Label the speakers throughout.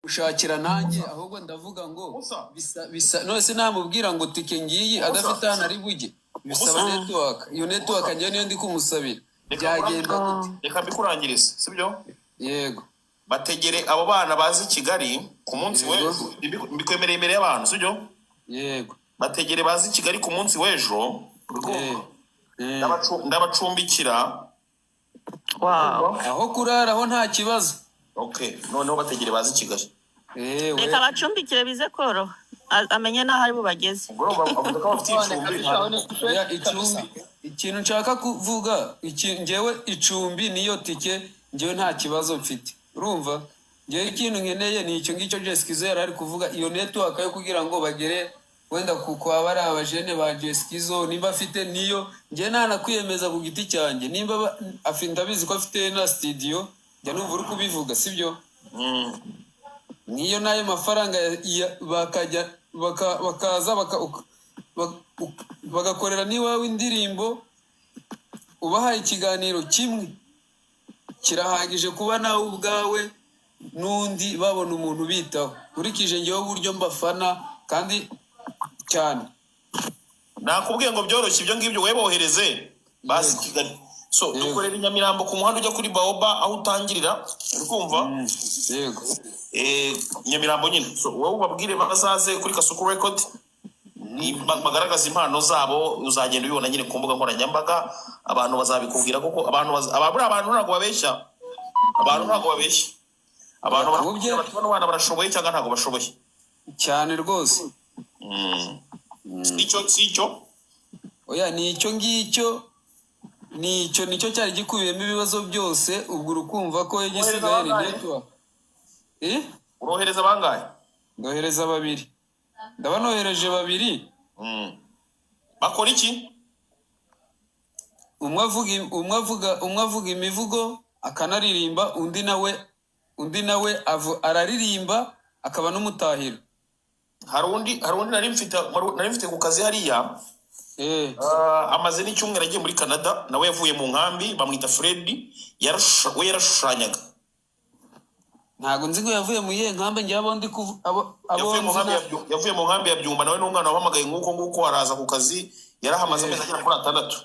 Speaker 1: ushakira nanjye ahubwo ndavuga ngo bisa none se namubwira ngo tike ngiyi adafite hano ari bujye bisaba network iyo network njye niyo ndi kumusabira byagenda gute
Speaker 2: reka bikurangirize sibyo
Speaker 1: yego
Speaker 2: bategere abo bana bazi Kigali ku munsi w'ejo mbikwemereye imbere y'abantu sibyo
Speaker 1: yego
Speaker 2: bategere bazi Kigali ku munsi w'ejo ndabacumbikira
Speaker 1: aho kuraraho nta kibazo
Speaker 2: okay noneho bategere bazi Kigali
Speaker 3: reka bacumbikire bize koroha amenye naho ari bubageze
Speaker 1: ikintu nshaka kuvuga njyewe icumbi niyo tike njyewe nta kibazo mfite urumva njyewe ikintu nkeneye ni icyo ngicyo Jessikizo yari ari kuvuga iyo network yo kugira ngo bagere wenda kuko abari abajene ba Jessikizo nimba afite niyo njye nanakwiyemeza ku giti cyanjye nimba ndabizi ko afite na studio njya numva uri kubivuga sibyo niyo nayo mafaranga bakajya bakaza bagakorera niwawe indirimbo ubahaye ikiganiro kimwe kirahagije kuba nawe ubwawe n'undi babona umuntu bitaho urikije ngewe uburyo mbafana kandi cyane
Speaker 2: nakubwiye ngo byoroshye ibyo ngibyo we bohereze basi Kigali so dukorera i Nyamirambo ku muhanda ujya kuri Baoba aho utangirira uri kumva
Speaker 1: yego
Speaker 2: Nyamirambo nyine so wowe ubabwire bazaze kuri Kasuku Record bagaragaza impano zabo uzagenda ubibona nyine ku mbuga nkoranyambaga abantu bazabikubwira kuko abantu ntabwo babeshya abantu bana barashoboye cyangwa ntabwo bashoboye
Speaker 1: cyane rwose
Speaker 2: icyo
Speaker 1: oya ni icyo ngicyo nicyo cyari gikubiyemo ibibazo byose ubwo urukumva ko igisigaye ni network
Speaker 2: urohereza bangahe
Speaker 1: ndohereza 2 ndabanohereje 2
Speaker 2: bakora iki
Speaker 1: umwe avuga imivugo akanaririmba undi nawe araririmba akaba n'umutahiro
Speaker 2: hari undi nari mfite ku kazi hariya amaze n'icyumweru agiye muri Canada nawe yavuye mu nkambi bamwita Freddy we yarashushanyaga
Speaker 1: ntago nzi ngo yavuye mu yihe nkambi njye
Speaker 2: yavuye mu nkambi ya Byumba nawe n'umwana wahamagaye nguko araza ku kazi yarahamaze amezi agera kuri 6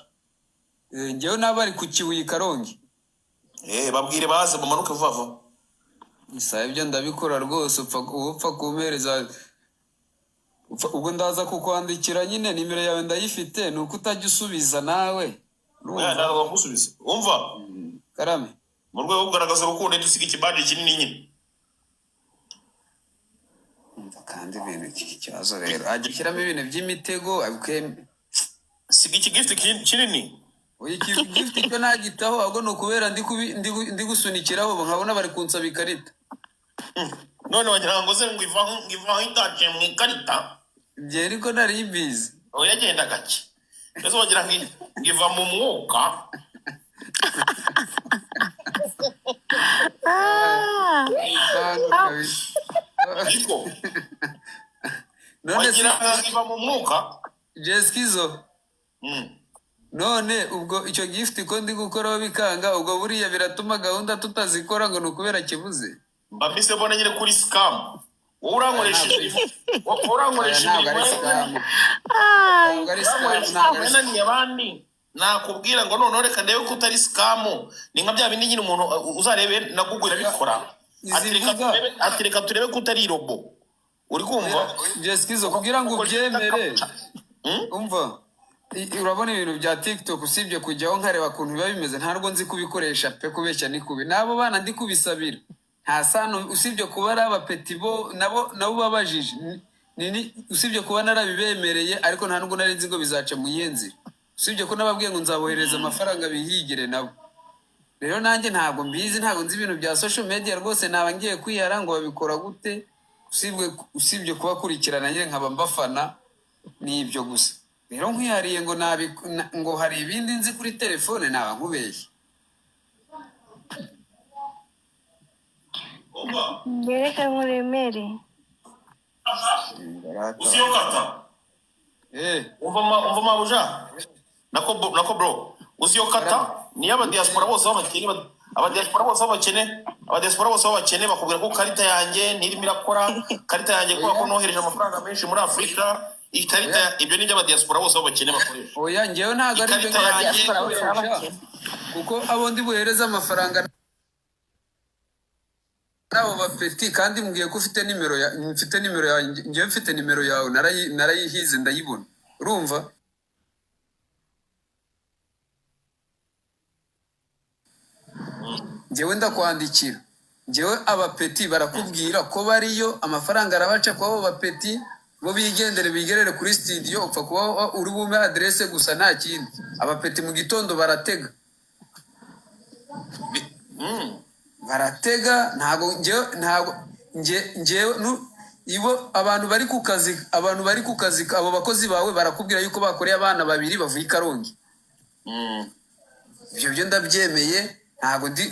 Speaker 1: njyewe nabari ku Kibuye Karongi
Speaker 2: babwire baze bamanuke vuba
Speaker 1: isa ibyo ndabikora rwose upfa kumpereza ubwo ndaza kukwandikira nyine nimero yawe ndayifite nuko utajya usubiza nawe
Speaker 2: ndaza kugusubiza umva
Speaker 1: karame
Speaker 2: mu rwego rwo kugaragaza urukundo dusiga ikibadi kinini nyine
Speaker 1: kandi ibintu cy'ikibazo rero agishyiramo ibintu by'imitego
Speaker 2: siga iki gift kinini
Speaker 1: oya iki gift cyo nagitaho ahubwo no kubera ndi gusunikiraho nkabona bari kunsaba ikarita
Speaker 2: none wagira ngo ze ngivaho itaje mu ikarita
Speaker 1: bye ariko nari bizi
Speaker 2: oya genda gake ese wagira ngiva mu mwuka wagira ngiva mu mwuka
Speaker 1: Jessikizo none ubwo icyo gift ko ndi gukoraho bikanga ubwo buriya biratuma gahunda tutazikora ngo nukubera kibuze
Speaker 2: mbise mbona nyine kuri scam wowe urankoresha abandi nakubwira ngo none reka ndebe ko utari scam ni nka bya bindi nyine umuntu uzarebe na Google irabikora atireka turebe ko utari robo uri kumva
Speaker 1: Jessikizo kugira ngo ubyemere umva urabona ibintu bya TikTok usibye kujyaho nkareba kuntu biba bimeze ntarwo nzi kubikoresha pe kubeshya ni kubi nabo bana ndi kubisabira nta sano usibye kuba ari abapeti bo nabo babajije usibye kuba narabibemereye ariko nta nubwo nari nzi ngo bizaca mu yenzira usibye ko nababwiye ngo nzabohereza amafaranga bihigire nabo rero nanjye ntabwo mbizi ntabwo nzi ibintu bya social media rwose naba ngiye kwihara ngo babikora gute usibye kubakurikirana nyine nkaba mbafana ni ibyo gusa rero nkwihariye ngo hari ibindi nzi kuri telefone naba nkubeshye
Speaker 4: Yereka nkuremere
Speaker 2: usiyo kata umva mabuja nako bro usiyo kata ni aba diaspora bose babakiri abadiaspora bose b'abakene bakubwira ko karita yanjye ntirimo irakora, karita yanjye kubera ko nohereje amafaranga menshi muri Afurika, ikarita ibyo ni by'abadiaspora bose b'abakene bakoresha.
Speaker 1: Oya njyewe ntabwo ari ibyo
Speaker 3: Abadiaspora bose b'abakene.
Speaker 1: kuko abo ndi buhereza amafaranga nabo bapeti kandi mbwiye ko ufite nimero yawe, njyewe mfite nimero yawe narayihize ndayibona, urumva? Njyewe ndakwandikira, njyewe abapeti barakubwira ko bariyo amafaranga arabaca kwa abo bapeti bo bigerere kuri studio, upfa kuba uri bume adresse gusa nta kindi. Abapeti mu gitondo baratega njyewe ibo abantu bari ku kazi abo bakozi bawe barakubwira yuko bakoreye abana babiri bavuye i Karongi. Ibyo byo ndabyemeye,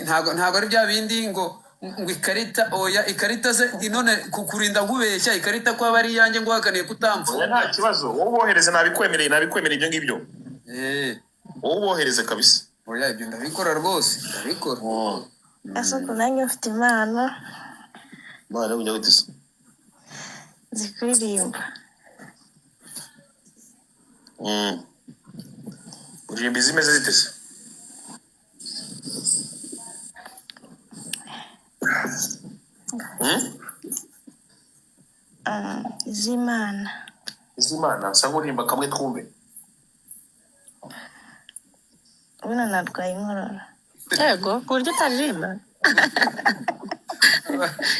Speaker 1: ntabwo ari bya bindi ngo ikarita. Oya ikarita se none kukurinda nkubeshya, ikarita ko aba ari iyanjye ngo uhakaniye kutamvuga.
Speaker 2: Nta kibazo, wowe ubohereze nabikwemereye ibyo ngibyo. Wowe ubohereze kabisa.
Speaker 1: Oya ibyo ndabikora rwose, ndabikora.
Speaker 4: ese ko nanjye mfite impano
Speaker 2: Mwana ujya gutse.
Speaker 4: zikuririmba.
Speaker 2: Uririmba izimeze zite se?
Speaker 4: Izimana
Speaker 2: Sanga uririmba kamwe twumve.
Speaker 4: ubuno narwaye inkorora.
Speaker 3: Yego ku buryo utaririmba.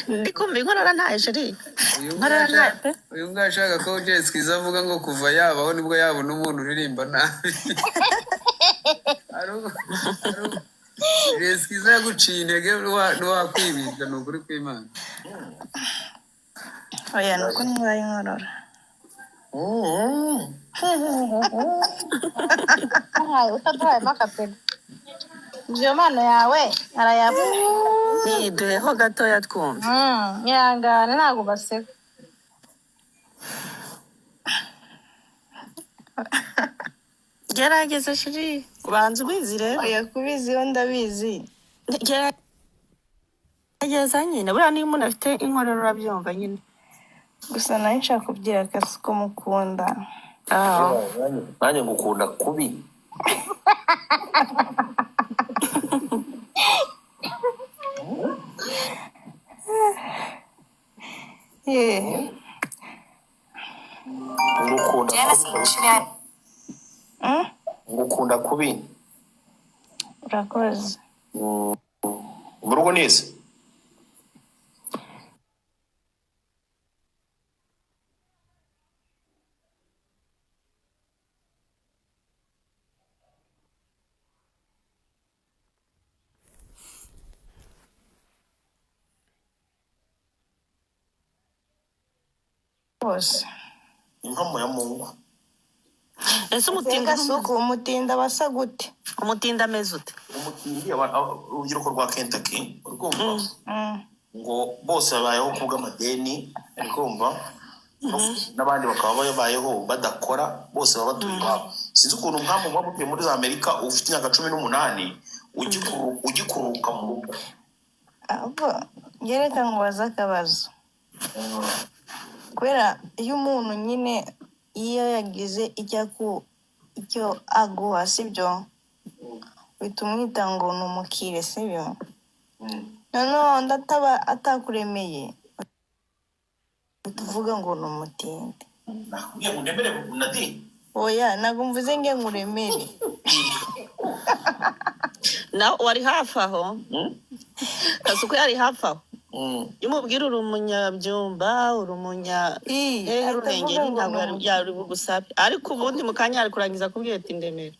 Speaker 3: Ndi kumva inkorora ntayo sheri. Inkorora ntayo pe.
Speaker 1: Uyu nguyu ashaka ko Jess Kiza avuga ngo kuva yabaho nibwo yabona umuntu uririmba nabi. Jess Kiza yaguciye intege ntiwakwibirwa, ni ukuri kw'Imana.
Speaker 4: Oya nuko ndwaye inkorora. Utaduhaye makapelo iyo mpano yawe arayavuga.
Speaker 3: Niduheho gatoya twumve.
Speaker 4: Ihangane ntabwo baseka.
Speaker 3: Gerageza sheri ubanza ubizi rero.
Speaker 4: Oya kubiziho ndabizi.
Speaker 3: Gerageza nyine buriya niba umuntu afite inkorora urabyumva nyine.
Speaker 4: Gusa nawe nshaka kubwira akazi ko mukunda.
Speaker 2: Nanjye ngukunda kubi. Ngukunda kubi.
Speaker 4: Urakoze.
Speaker 2: Mu rugo neza.
Speaker 4: Bose.
Speaker 2: Impamo ya Mungu.
Speaker 3: Ese umutinda
Speaker 4: suku umutinda basa gute?
Speaker 3: Umutinda ameze ute?
Speaker 2: Umutindi urubyiruko rwa Kentucky urumva ngo bose babayeho kubw'amadeni, urumva n'abandi bakaba babayeho badakora, bose baba batuye iwabo. Sinzi ukuntu mpamvu muba mutuye muri Amerika ufite imyaka 18 ugikuruka mu rugo.
Speaker 4: Abo ngereka ngo baza akabazo. Kubera iyo umuntu nyine iyo yagize icyo aguha sibyo uhita umwita ngo ni umukire sibyo. Noneho ndataba atakuremeye tuvuga ngo ni umutindi.
Speaker 2: Nakubwiye ngo ndemere Nadi.
Speaker 4: Oya ntabwo mvuze ngo nkuremere.
Speaker 3: Na wari hafi aho. Kasuko yari hafi aho. Umubwira uri umunyabyumba, uri umunya Rurengeri, ntabwo yari bugusabe. Ariko ubundi mu kanya ari kurangiza kubwira ati ndemera.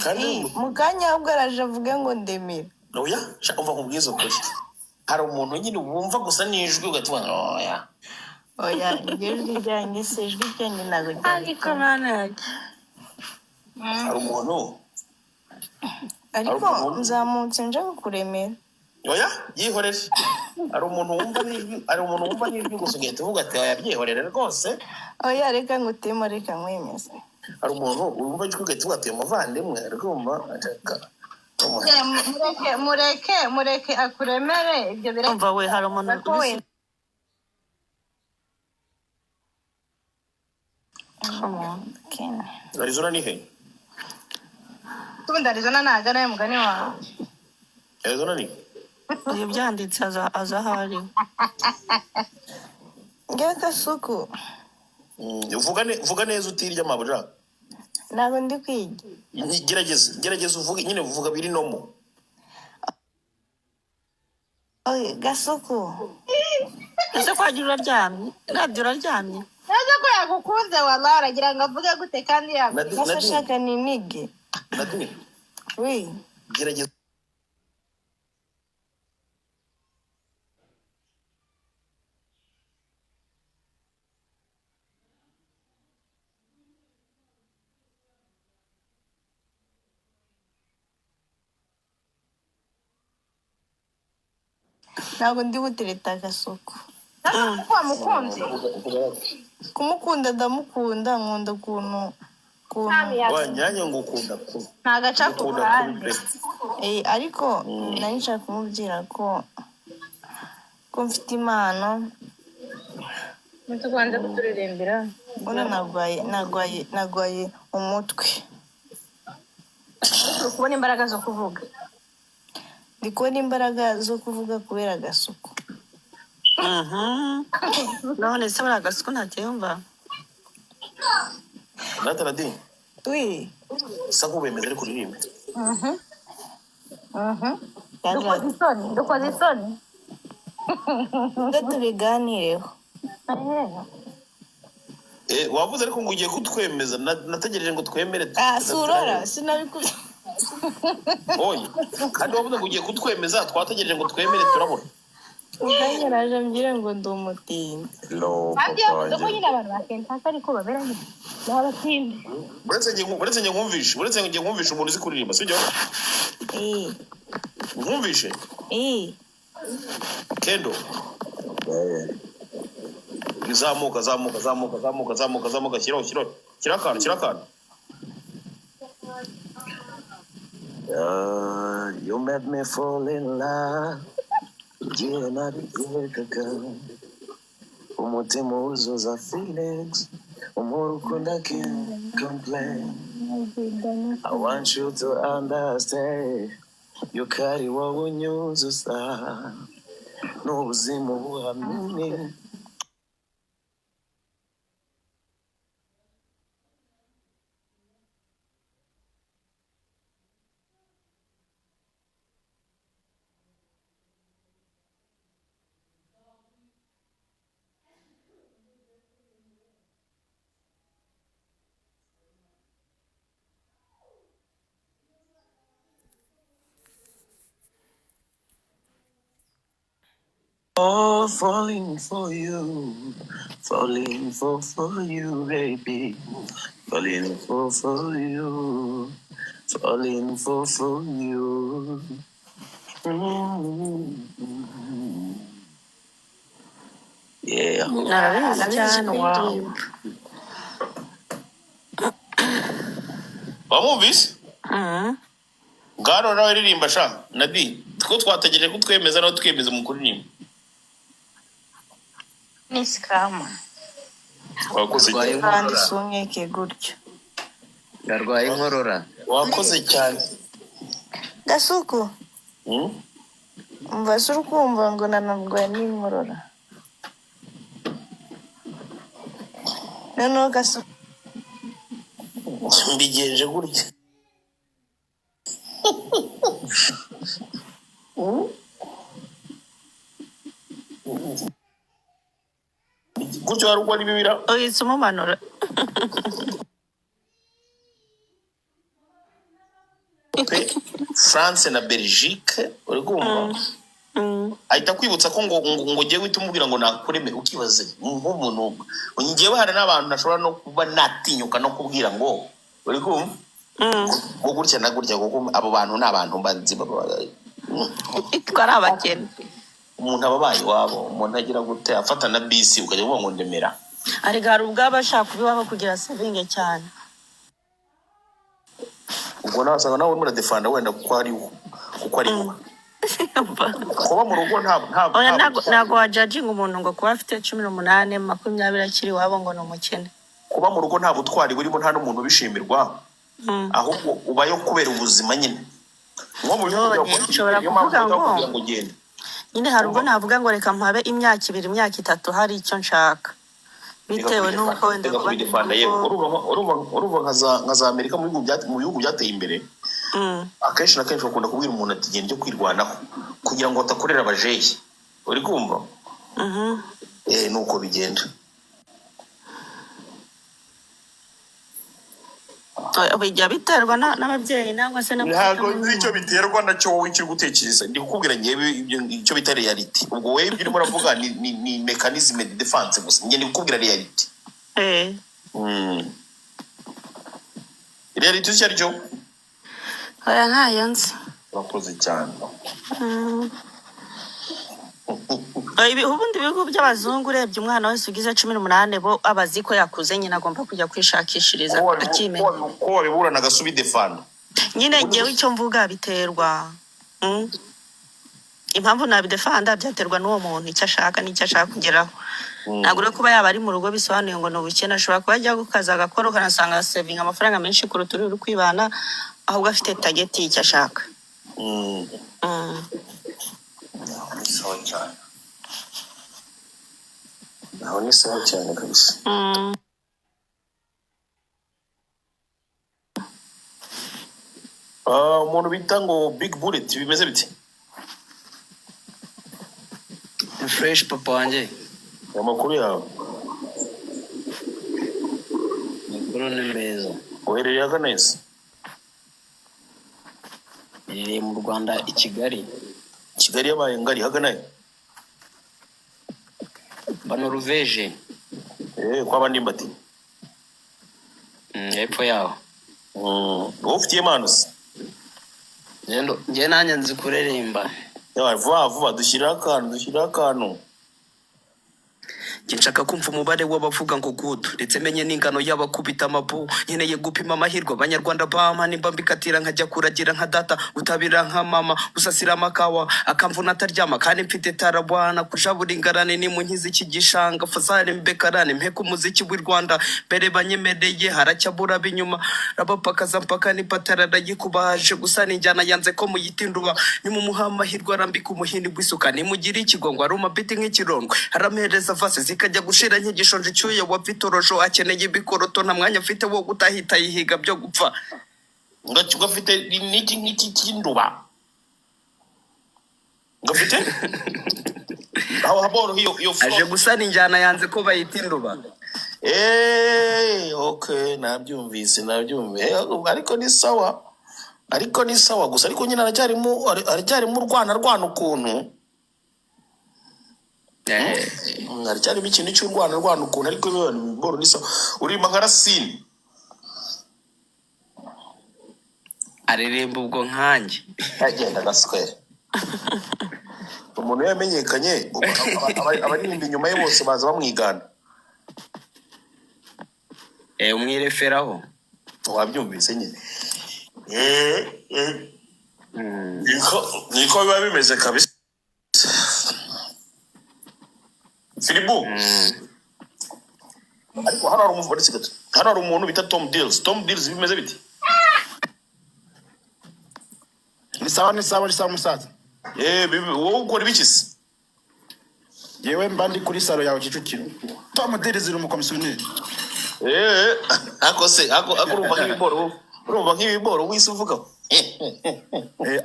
Speaker 2: Kandi
Speaker 4: mu kanya ubwo araje avuga ngo ndemera.
Speaker 2: Oya umva nkubwiza ukuri. Hari umuntu nyine wumva gusa n'ijwi ugatubona oya.
Speaker 4: Oya ijwi ryanjye se ijwi ryanjye ntabwo ryari.
Speaker 3: Ariko mana yake.
Speaker 2: Hari umuntu.
Speaker 4: Ariko nzamutse nje kukuremera.
Speaker 2: Oya yihorere. Hari umuntu wumva n'ijwi gusa ugahita uvuga ati oya byihorere rwose.
Speaker 4: Oya reka ngutemo reka nkwemeze.
Speaker 2: Hari umuntu wumva ijwi ugahita uvuga ati umuvandimwe urumva
Speaker 4: mureke akuremere ibyo
Speaker 3: umva we hari umuntu ubisi
Speaker 2: Arizona ni he?
Speaker 4: tubundi Arizona ntago ari mugani wawe.
Speaker 2: Arizona ni?
Speaker 3: iyo byanditse aza ahari
Speaker 4: Ngewe Kasuku
Speaker 2: Vuga neza utirya mabuja.
Speaker 4: ntabwo ndi kwiga.
Speaker 2: Gerageza uvuge nyine uvuga biri nomo.
Speaker 4: Gasuku
Speaker 3: ese kwagira uraryamye radiyo uraryamye
Speaker 4: neza ko yagukunze wallahi aragira ngo avuge gute kandi
Speaker 2: Nadine.
Speaker 4: ashaka ninige.
Speaker 2: Nadine.
Speaker 4: Oui.
Speaker 2: Gerageza.
Speaker 4: Ntabwo ndi butereta Gasuku.
Speaker 3: Ko
Speaker 4: wamukunze kumukunda ndamukunda nkunda ukuntu
Speaker 2: Wanyanya ngo ukunda ku.
Speaker 4: nta gaca ku ruhande ariko nari nshaka kumubwira ko mfite impano tubanza kuturirimbira mbona nagwaye umutwe kubona imbaraga zo kuvuga ndi kubona imbaraga zo kuvuga kubera Gasuku.
Speaker 3: none se buriya Gasuku ntacyumva
Speaker 2: Nadine.
Speaker 4: Oui.
Speaker 2: Sako bemeze ari kuririmba.
Speaker 4: Dukoze isoni. Tubiganireho.
Speaker 2: Wavuze ariko ngo ugiye kutwemeza nategereje ngo twemere.
Speaker 4: Surora sinabikuze.
Speaker 2: Oye kandi wavuze ngo ugiye kutwemeza twategereje ngo twemere turabona.
Speaker 4: Ukanye naje mbwire ngo ndi umutindi. Kandi yavuze ko nyine abantu bakenta ariko baberanye. N'abatindi.
Speaker 2: Uretse njye nkumvishe umuntu uzi kuririmba sibyo? Nkumvishe? Kendo. Zamuka kirakana.
Speaker 5: You made me fall in love. Yeah, not again. Umutima uzuza feelings. Umurukunda can't complain. I want you to understand. You carry what we unyuzuza. N'ubuzima buhamye. Oh, falling for you, falling for you, baby, falling for you, falling for you. Yeah.
Speaker 2: Wamwumvise? Ngaro nawe ririmba sha Nadine two twategereje kutwemeza no twemeza mu kuririmba.
Speaker 4: Ni scam.
Speaker 2: Wakoze
Speaker 4: Kandi sumyeke gutyo.
Speaker 5: Ndarwaye inkorora.
Speaker 2: Wakoze cyane.
Speaker 4: Gasuku. Umva suru kumva ngo nanarwaye n'inkorora. Noneho Gasuku.
Speaker 2: Mbigenje gutya. Gutyo harugwa n'ibibira.
Speaker 3: uhise umumanura
Speaker 2: France na Belgique uri kumva ahita kwibutsa ko ngo ugiye guhita umubwira ngo nakureme ukibaze nk'umuntu ngewe hari n'abantu nashobora no kuba natinyuka no kubwira ngo uri kumva ngo gutya na gutya kuko abo bantu ni abantu mbanzi
Speaker 3: twari abakene
Speaker 2: umuntu ababaye iwabo umuntu agira gute afata na bisi ukajya ngo ndemera
Speaker 3: ariko hari ubwo aba ashaka kubibaho kugira sevinge cyane
Speaker 2: ubwo nasanga nawe muri defanda wenda kuko ari wowe kuba mu rugo
Speaker 3: oya ntago wajajinga umuntu ngo kuba afite 18 20 akiri iwabo ngo ni umukene.
Speaker 2: Kuba mu rugo nta butwari burimo, nta n'umuntu ubishimirwa, ahubwo ubayo kubera ubuzima nyine. Nko mu bihugu
Speaker 3: ushobora kuvuga ngo nyine hari ubwo navuga ngo reka mpabe imyaka 2 imyaka 3 hari icyo nshaka bitewe n'uko wenda
Speaker 2: urumva nka za Amerika mu bihugu byateye imbere. Akenshi na kenshi bakunda kubwira umuntu ati genda kwirwanaho kugira ngo atakorera abajeyi. Uri kumva? Nuko bigenda.
Speaker 3: bijya biterwa n'ababyeyi nangwa se
Speaker 2: ntabwo nicyo biterwa nacyo wowe icyo gutekereza. Ndi kukubwira ngewe icyo bita reality. Ubwo wewe ibyo urimo uravuga ni mechanism de defense gusa. Ngiye ndikubwira reality. Reality cyo aricyo.
Speaker 3: Oya ntayo nzi.
Speaker 2: Urakoze cyane.
Speaker 3: Ubundi bihugu by'abazungu urebye umwana wese ugize 18 bo abazi ko yakuze nyine agomba kujya kwishakishiriza akimenya.
Speaker 2: Ko wabiburana gasubi defanda.
Speaker 3: Nyine ngewe icyo mvuga biterwa. Impamvu nabidefanda byaterwa n'uwo muntu icyo ashaka n'icyo ashaka kugeraho. Nagure kuba yaba ari mu rugo bisobanuye ngo n'ubukene ashobora kuba ajya gukaza agakora ukanasanga saving amafaranga menshi kuruta uri kwibana ahubwo afite target y'icyo ashaka.
Speaker 2: Naho ni sawa cyane kabisa. Umuntu bita ngo Big Bullet bimeze biti?
Speaker 5: Fresh papa wanjye.
Speaker 2: Amakuru yawe?
Speaker 5: Amakuru ni meza.
Speaker 2: Uherereye neza?
Speaker 5: Iri mu Rwanda i Kigali.
Speaker 2: Kigali yabaye ngari hagana.
Speaker 5: Bano Ruveje.
Speaker 2: Kwa bandimbati.
Speaker 5: Epfo yaho.
Speaker 2: Ufitiye manusi?
Speaker 5: Nje nanjye nzi kuririmba.
Speaker 2: Vuba dushyira akantu.
Speaker 5: Nshaka kumva umubare w'abavuga ngo good ndetse menye n'ingano y'abakubita amabu nkeneye gupima amahirwe abanyarwanda bama nimba mbikatira nkajya kuragira nka data utabira nka mama usasira amakawa akamvuna ataryama kandi mfite tarabwana kujabura ingarane ni mu nkizi kigishanga fazare mbekarane mpeka umuziki w'i Rwanda mbere banyemereye haracyabura binyuma rabapakaza mpaka ni patarara yikubaje gusa ninjyana yanze ko muyitinduba ni mu muhamahirwe arambika umuhini w'isuka ni mugira ikigongo aruma biti nk'ikirondwe haramereza vase kajya gushira nk'igishonje cyuye wa Vitorojo akeneye ibikoroto nta mwanya afite wo gutahita yihiga byo gupfa
Speaker 2: ngacyo afite n'iki kinduba ngafite aho haboro hiyo
Speaker 5: aje gusana injyana yanze ko bayitinduba
Speaker 2: okay nabyumvise ariko ni sawa gusa ariko nyine aracyari mu rwana ukuntu aracyarimo ikintu cy'urwana ukuntu ariko biboro ni sawa urima nka Rasini
Speaker 5: aririmba ubwo nkanjye
Speaker 2: agenda gaswere umuntu yamenyekanye abaririmba inyuma ye bose baza bamwigana
Speaker 5: umwireferaho
Speaker 2: wabyumvise nyine niko biba bimeze kabisa Filibu ariko hari umuntu bita Tom Deals bimeze biti
Speaker 6: ni sawa musaza
Speaker 2: wowe ukora ibikisi
Speaker 6: yewe mba ndi kuri salo yawe Kicukiro Tom Deals uri umukomisiyoneri
Speaker 2: urumva nk'ibiboro wise uvuga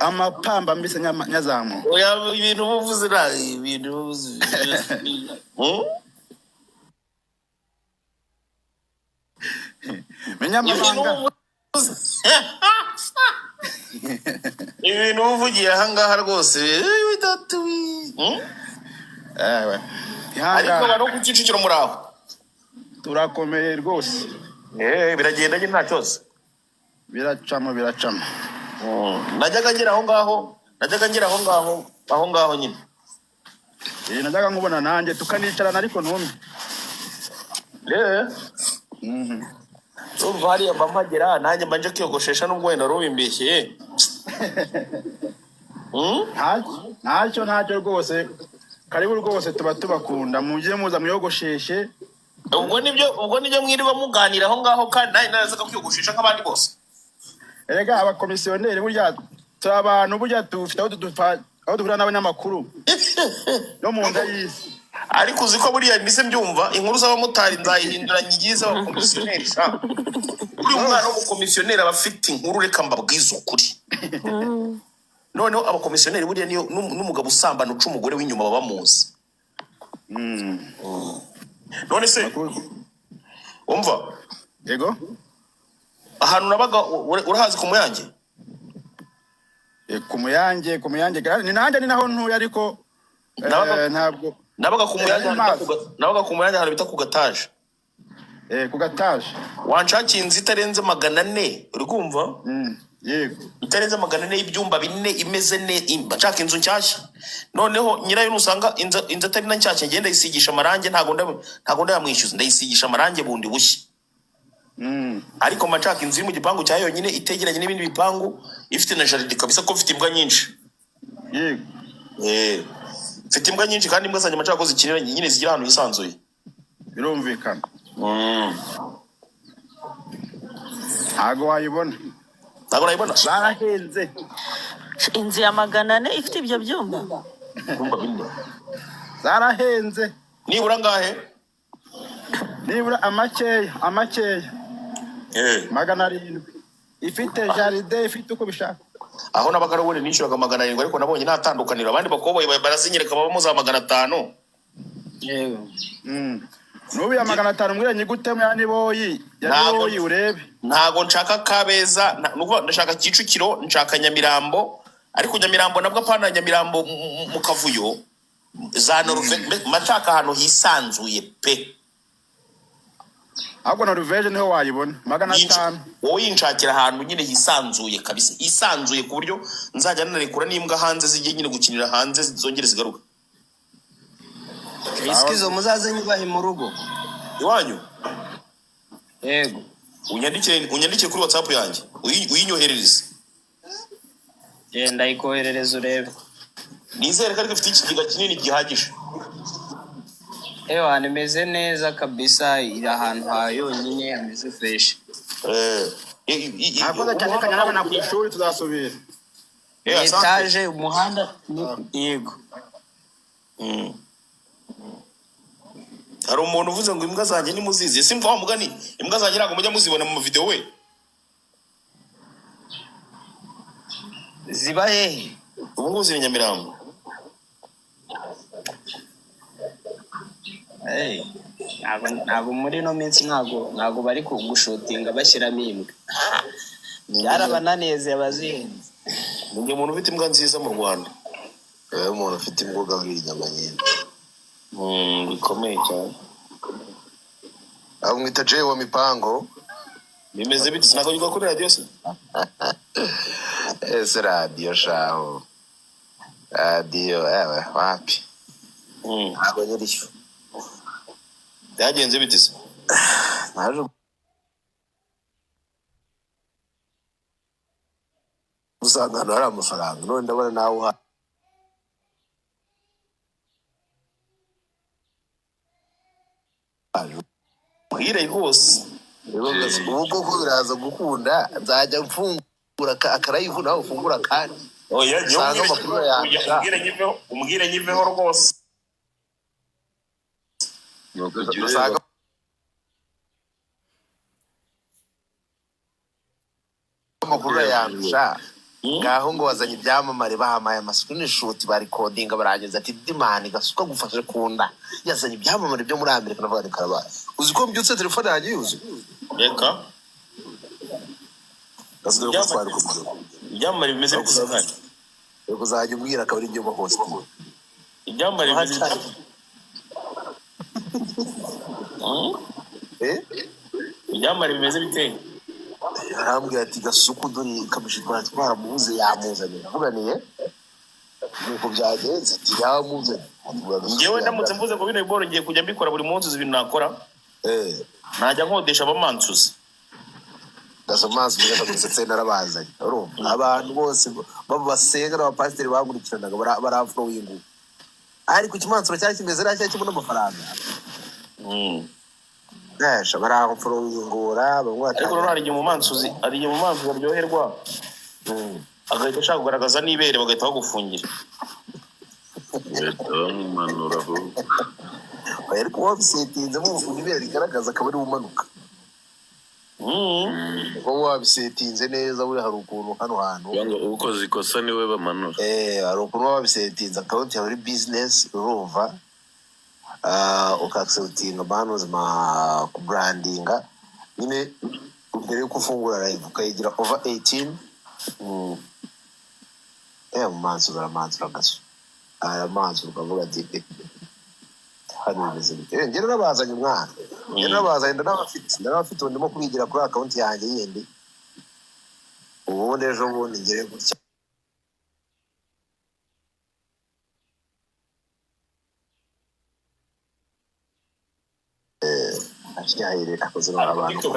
Speaker 6: amapamba mbise nyazamu
Speaker 2: oya ibintu uvuze na ibintu
Speaker 6: menya amabanga
Speaker 2: ibintu uvugiye ahangaha rwose bitatu ariko bano ku Kicukiro muri aho
Speaker 6: turakomeye rwose
Speaker 2: biragenda nyine nta cyose
Speaker 6: biracamo
Speaker 2: najyaga ngira aho ngaho nyine
Speaker 6: najyaga nkubona nanjye tukanicarana ariko ntumye
Speaker 2: urumva hariya mba mpagera nanjye mba nje kwiyogoshesha n'ubwo wenda rubimbeshye.
Speaker 6: ntacyo rwose, karibu rwose, tuba tubakunda, mujye muza mwiyogosheshe.
Speaker 2: ubwo nibyo mwiriwe muganira aho ngaho, kandi nanjye narazaga kwiyogoshesha nk'abandi bose.
Speaker 6: Erega abakomisiyoneri burya turi abantu, burya dufite aho duhura n'abanyamakuru no mu nda y'isi.
Speaker 2: Ariko uzi ko buriya mise mbyumva inkuru z'abamotari nzayihindura nyigize abakomisiyoneri sha. Buri umwana w'umukomisiyoneri aba afite inkuru, reka mbabwize ukuri. Noneho abakomisiyoneri buriya niyo n'umugabo usambana uca umugore w'inyuma baba bamuzi. None se umva
Speaker 6: yego,
Speaker 2: ahantu nabaga urahazi ku Muyange?
Speaker 6: Ku Muyange ni nanjye, ni naho ntuye, ariko ntabwo
Speaker 2: nabaga ku Muyange ahantu bita ku Gataje.
Speaker 6: Ku Gataje
Speaker 2: wanshakiye inzu itarenze 400, uri kumva?
Speaker 6: Yego,
Speaker 2: itarenze 400 y'ibyumba 4 imeze nshaka inzu nshyashya. Noneho nyirayo nusanga inzu atari na nshyashya, ngenda yisigisha amarange, ntago ndayamwishyuza, ndayisigisha amarange bundi bushya. Ariko machaka inzu iri mu gipangu cya yonyine itegeranye n'ibindi bipangu, ifite na jaride kabisa, ko ifite imbwa nyinshi.
Speaker 6: Yego,
Speaker 2: ifite imbwa nyinshi, kandi imbwa zanjye machaka ko zikinira nyine zigira ahantu hisanzuye.
Speaker 6: birumvikana. Ntago wayibona. Barahenze.
Speaker 3: Inzu ya 400 ifite ibyo byumba.
Speaker 6: Zarahenze.
Speaker 2: Nibura ngahe?
Speaker 6: Nibura amakeya. 700. Ifite jaride, ifite uko bishaka.
Speaker 2: Aho nabagara wone nishyuraga 700, ariko nabonye natandukanira. Abandi bakoboye barazinyereka baba muza 500.
Speaker 1: Yego.
Speaker 6: Nubu ya 500 mwiranye gute mwani boyi? Boyi urebe.
Speaker 2: Ntago nshaka Kabeza, nuko ndashaka Kicukiro, nshaka Nyamirambo, ariko Nyamirambo nabwo apana Nyamirambo mu Kavuyo. Za Norvege machaka ahantu hisanzuye pe.
Speaker 6: Ahubwo Norvege niho wayibona 500.
Speaker 2: Wowe yinshakira ahantu nyine hisanzuye kabisa, hisanzuye ku buryo nzajya narekura n'imbwa hanze zijye nyine gukinira hanze zongere zigaruka.
Speaker 5: Iskizo muzaze nyubahe mu rugo
Speaker 2: iwanyu?
Speaker 1: Yego.
Speaker 2: Unyandike kuri WhatsApp yanjye, uyinyoherereze.
Speaker 1: Genda ikoherereza urebe.
Speaker 2: Nizere ko ifite ikigiga kinini gihagije.
Speaker 1: Ewa nimeze neza kabisa, iri ahantu ha yonyine hameze fresh.
Speaker 6: Nakoze cyane kanyarabona ku ishuri tuzasubira.
Speaker 1: Etage umuhanda yego.
Speaker 2: Hari umuntu uvuze ngo imbwa zanjye ni muzizi. Simva mugani imbwa zanjye ntago mujya muzibona mu video we.
Speaker 1: Ziba hehe?
Speaker 2: Ubu ngubu ziri Nyamirambo.
Speaker 1: Ntago muri no minsi ntago bari kugushotinga bashyiramo imbwa. Byarabananeze abazihenze.
Speaker 2: Nge umuntu ufite imbwa nziza mu Rwanda.
Speaker 7: Umuntu ufite imbuga nk'inyama nyine.
Speaker 2: Bikomeye cyane.
Speaker 7: Aho mwita Jay wa Mipango.
Speaker 2: Bimeze biti sinago yuko kuri radio se?
Speaker 7: Ese radio shaho. Radio wapi? Ntabwo nyirishyo.
Speaker 2: Byagenze biti se?
Speaker 7: Naje usanga hari amafaranga none ndabona nawe uha
Speaker 2: Mwire rwose.
Speaker 7: ubu koko biraza gukunda, nzajya mfungura akarayivu nawe ufungura kandi.
Speaker 2: Oya, umbwire nyiveho rwose.
Speaker 7: Usanga amakuru yandusha ngaho ngo wazanye ibyamamare bahamaye screenshot bari coding barangiza ati Dimani gasuka gufashe kunda yazanye ibyamamare byo muri Amerika navuga ni Karabaye. Uzi ko mbyutse telefone yanjye yuzuye.
Speaker 2: Reka
Speaker 7: gasuka gufara ku
Speaker 2: ibyamamare bimeze bitandukanye.
Speaker 7: Rego uzajya umbwira akaba ari byo bahost.
Speaker 2: Ibyamamare bimeze ibyamamare bimeze biteye.
Speaker 7: Arambwira ati gasuku dore kamushi twaramubuze yamuzanye. Navuganiye nuko byagenze ati yamuzanye.
Speaker 2: Ngewe ndamutse mvuze ko bino biboro ngiye kujya mbikora buri munsi ibintu nakora. Najya nkodesha abamansuzi.
Speaker 7: gasomansi mugenda gusetse narabazanye urumva abantu bose babasenga n'abapasiteri bagurikiranaga baraflowinga ariko ikimansuro cyari kimeze nacyo kibona amafaranga Nasha baraflowingura bamwe
Speaker 2: ariko rero hari igihe umumansuzi baryoherwa agahita ashaka kugaragaza n'ibere bagahita bagufungira
Speaker 8: bamumanura ahubwo
Speaker 7: ariko wabisetinze mu ibere rigaragaza akaba ari umanuka uko wabisetinze neza we hari ukuntu hano hantu
Speaker 8: ngo ukoze ikosa niwe bamanura
Speaker 7: hari ukuntu wabisetinze account yawe ari business urumva ukaacceptinga banoze ma kubrandinga nyine mbere yo kufungura live ukayigira over 18 umanzu gaso aramanzu ukavuga ati hano bimeze bite ngera nabazanye umwana ngera nabazanye ndanabafite ndimo kubigira kuri account yanjye yindi ubundi ejo bundi ngere gutya ashyaire akoze n'abantu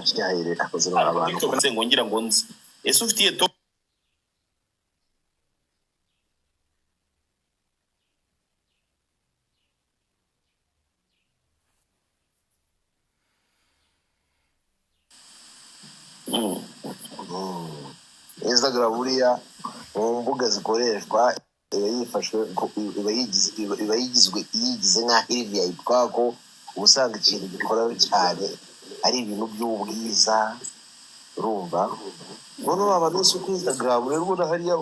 Speaker 7: ashyaire akoze n'abantu
Speaker 2: ngo ngira ngo nzi ese ufitiye to
Speaker 7: Instagram buriya mu mbuga zikoreshwa iba yigize nk'aho iri VIP ko ubusanga ikintu gikora cyane ari ibintu by'ubwiza urumva none abantu bose kuri Instagram rero ubona hariya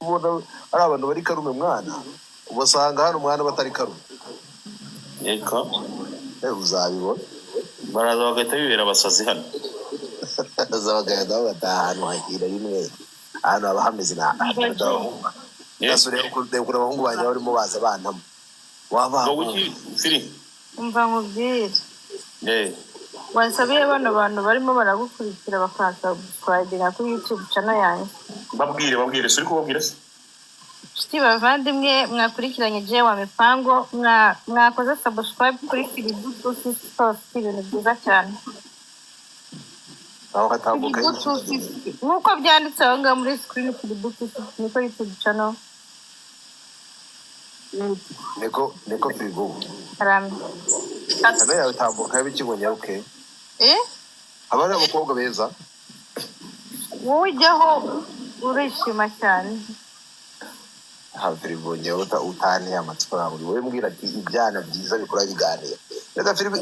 Speaker 7: ubona ari abantu bari karume mwana ubasanga hano umwana batari karume
Speaker 2: yeka
Speaker 7: uzabibona
Speaker 2: baraza bagahita bibera abasazi hano
Speaker 7: zabagenda bagataha ahantu hakira rimwe ahantu haba hameze nasure kure abahungu banjye barimo baza banamo
Speaker 4: umva nkubwire wasabiye bano bantu barimo baragukurikira bakaza gusubscribinga kuri YouTube channel yanjye
Speaker 2: babwire suri kubabwira se
Speaker 4: Shiti bavandimwe mwakurikiranye je wa mipango mwakoze subscribe kuri Filibutu Sisters ibintu byiza cyane
Speaker 7: aho hatambuka
Speaker 4: nkuko byanditse aho ngaho muri screen Filibutu Sisters niko YouTube channel
Speaker 7: neko Filibu
Speaker 4: Karame
Speaker 7: kana yawe tambuka yabikigo nyaruke abana abakobwa beza
Speaker 4: wowe ujyaho urishima cyane
Speaker 7: Filibu nyawe utane amatsiko yawe wowe mbwira ati ibyana byiza bikora biganira reka Filibu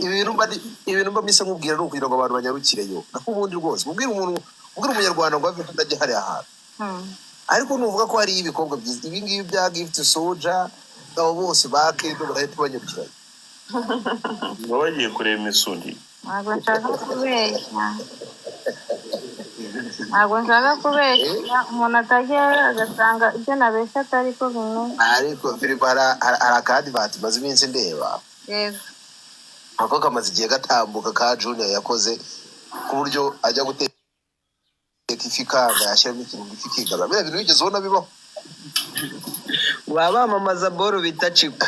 Speaker 7: ibintu mba mise nkubwira no kugira ngo abantu banyarukireyo nako ubundi rwose ubwira umunyarwanda ngo ave kudajya hari ahantu ariko nuvuga ko hari ibikobwa byiza ibi ngibi bya gift soldier abo bose bakendo barahita banyarukirayo
Speaker 2: bagiye kureba imisundi
Speaker 4: ntabwo nshaka kubeshya umuntu atajya agasanga ibyo nabeshya atari ko bimwe
Speaker 7: ariko Filibu hari akandi batimaze iminsi ndeba
Speaker 4: yego
Speaker 7: ako kamaze igihe gatambuka ka Junior yakoze ku buryo ajya guteka ifi kanga yashyiramo ikintu ifi kigaba biriya bintu bigeze ubona bibaho
Speaker 5: wabamamaza boro bita chipo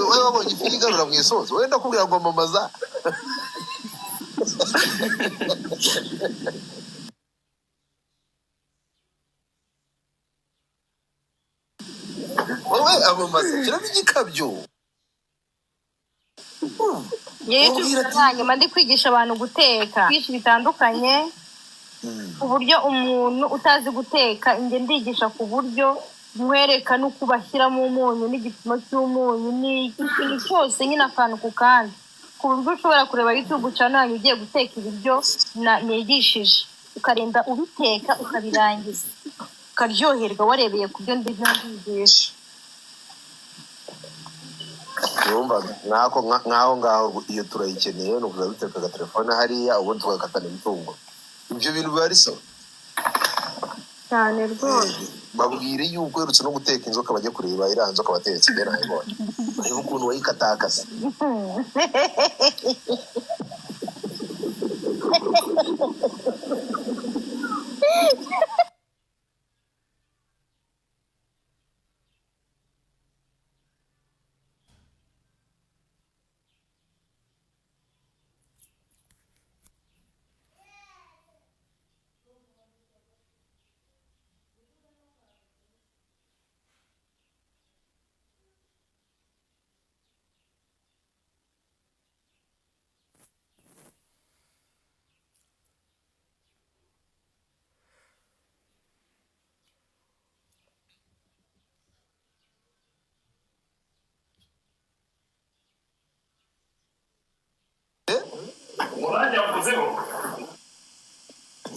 Speaker 7: wowe wabonye ifi igarura mu isozi wenda kubwira ngo mamaza wowe amamaza kiramo igikabyo
Speaker 4: nyuma ndi kwigisha abantu guteka byinshi bitandukanye uburyo umuntu utazi guteka inge ndigisha ku buryo mwereka n'uko bashyiramo umunyu n'igipimo cy'umunyu n'ikintu cyose nyine akantu ku kandi ku buryo ushobora kureba YouTube channel ugiye guteka ibiryo nigishije ukarinda ubiteka ukabirangiza ukaryoherwa warebeye ku byo ndigisha
Speaker 7: urumva nkaho ngaho iyo turayikeneye no kuza duteka agatelefone hariya ubundi tugakatana ibitungo ibyo bintu biba ari sawa
Speaker 4: cyane rwose
Speaker 7: babwire yuko uherutse no guteka inzoka bajya kureba iriya nzoka batetse mbere nayibonye ureba ukuntu wayikatakase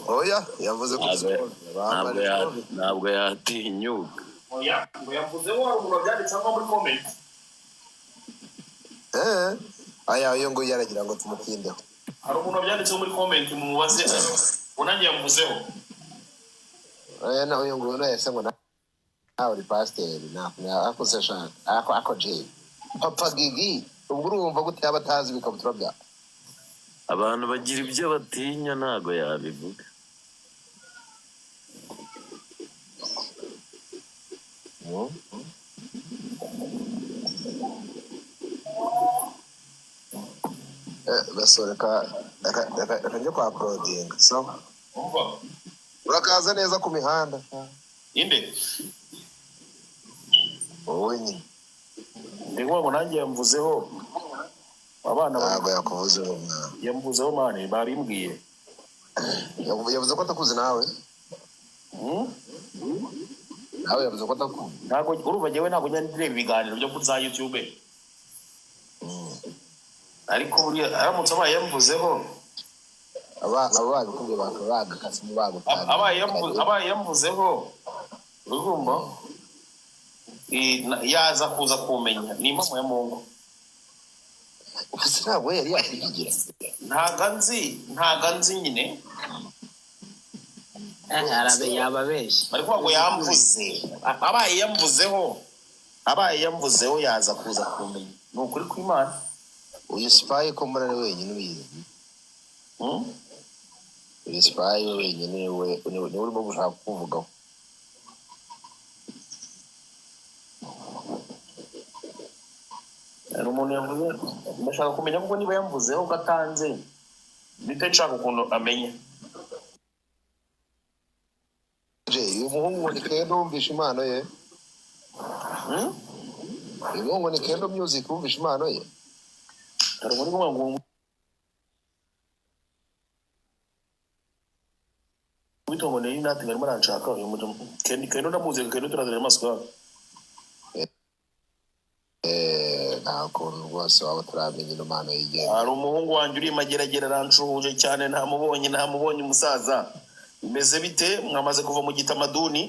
Speaker 7: oya yavuze ko
Speaker 8: ntabwo yatinyuka.
Speaker 2: oya ngo yavuzeho hari umuntu wabyanditseho muri comment.
Speaker 7: aya yo ngo yaragira ngo tumutindeho.
Speaker 2: Hari umuntu wabyanditseho muri comment mumubaze unange yamuvuzeho.
Speaker 7: Oya na uyo ngo yese ngo nawe uri pasteur akose shaka ako je papa Gigi ubwo urumva gute abatazi bikabutura bya
Speaker 8: Abantu bagira ibyo batinya ntago yabivuga.
Speaker 7: basoreka reka kwa uploading so urakaza neza ku mihanda
Speaker 2: inde
Speaker 7: wowe nyine
Speaker 2: ngo nanjye yamvuzeho abana
Speaker 7: ntabwo yakuvuzeho
Speaker 2: yamvuzeho mane babimbwiye
Speaker 7: yavuze ko atakuzi nawe nawe yavuze ko atakuzi
Speaker 2: ntabwo urumva njyewe ntabwo njya ndeba ibiganiro byo kuri za YouTube ariko buriya aramutse abaye yamvuzeho
Speaker 7: ababikubye bagakase mu bagutanga
Speaker 2: abaye yamvuzeho urumva yaza kuza kumenya ni impamo ya Mungu
Speaker 7: ese ntabwo yari yakwigira
Speaker 2: ntaga nzi nyine
Speaker 9: arabe yababeshye
Speaker 2: ariko ngo yamvuze abaye yamvuzeho yaza kuza kumenya ni ukuri kw'Imana
Speaker 7: uyu spy ko murare wenyine ubizi uyu spy wenyine we urimo gushaka kuvugaho
Speaker 2: hari umuntu yavuze ndashaka kumenya kuko niba yamvuzeho gatanze bite nshaka ukuntu amenya
Speaker 7: uyu muhungu ni Kendo wumvisha impano ye uyu muhungu ni Kendo Music wumvisha impano ye
Speaker 2: hari umuntu kumwe ngo witongo nari natinga arimo aranshaka uyu muntu Kendo ndamuzi Kendo turazana amaso
Speaker 7: nta kuntu rwose waba turamenya ino mpano yigenga
Speaker 2: hari umuhungu wanjye uri mageragere arancuhuje cyane ntamubonye umusaza bimeze bite mwamaze kuva mu gitamaduni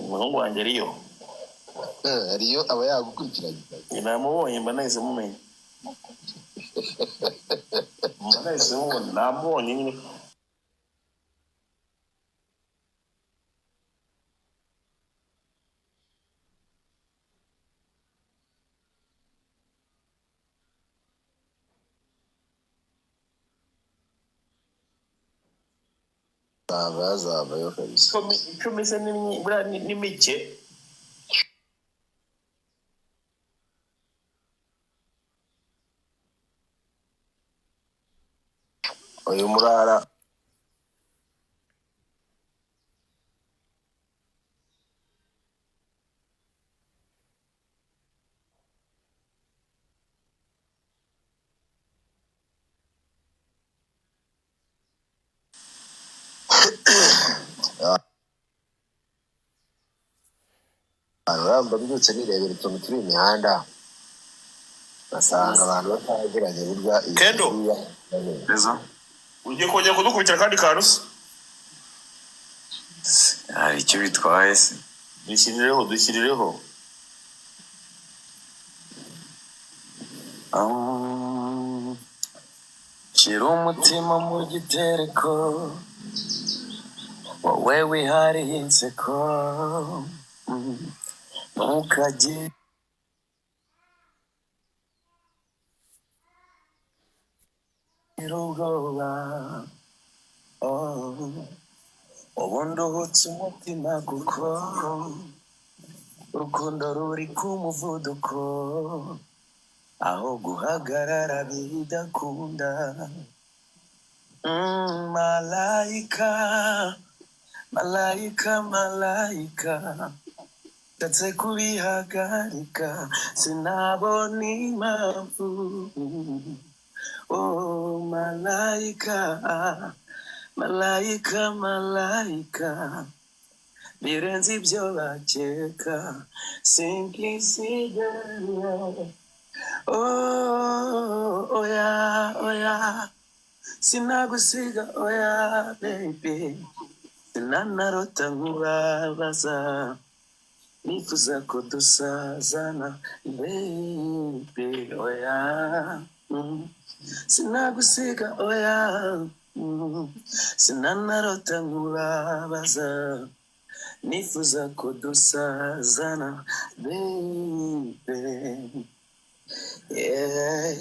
Speaker 2: umuhungu wanjye ariyo
Speaker 7: aba yagukurikiranye
Speaker 2: namubonye mba nahise mumenya namubonye nyine
Speaker 7: zabayo kabisa
Speaker 2: icumi se ni mike
Speaker 7: uyu murara uramba byutse nirebera utuntu turi imihanda basanga abantu batagiranye burya
Speaker 2: Kendo ugiye kongera kudukurikira kandi kantu se
Speaker 8: hari icyo bitwaye se
Speaker 2: dushyirireho
Speaker 8: shyira umutima mu gitereko wowe wihariye inseko ntukagire ubwoba ubundi uhutse umutima kuko urukundo ruri ku muvuduko aho guhagarara bidakunda malayika ndatse kubihagarika sinabona impamvu oh malayika birenze ibyo bakeka simplicity oh oya
Speaker 5: sinagusiga oya baby sinanarota nkubabaza nifuza ko dusazana baby oya sinagusiga oya sinanarota nkubabaza nifuza ko dusazana baby yeah.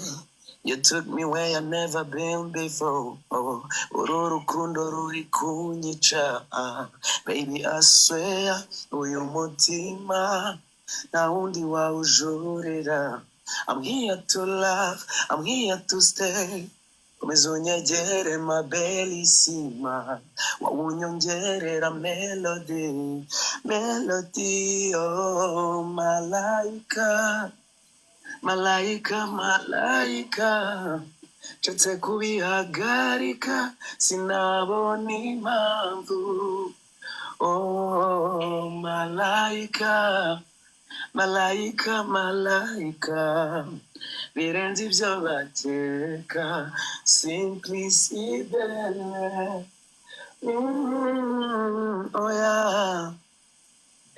Speaker 5: You took me where I've never been before. Oh, uru rukundo ruri kunyica. Baby, I swear, uyu mutima na undi waujurira. I'm here to love, I'm here to stay. Umezunyegere mabelissima, waunyongerera melody, melody, oh malaika. Malaika, malaika, nshatse kubihagarika, sinabona impamvu. Oh, malaika, malaika, malaika, birenze ibyo bakeka, simplicity. Oh yeah,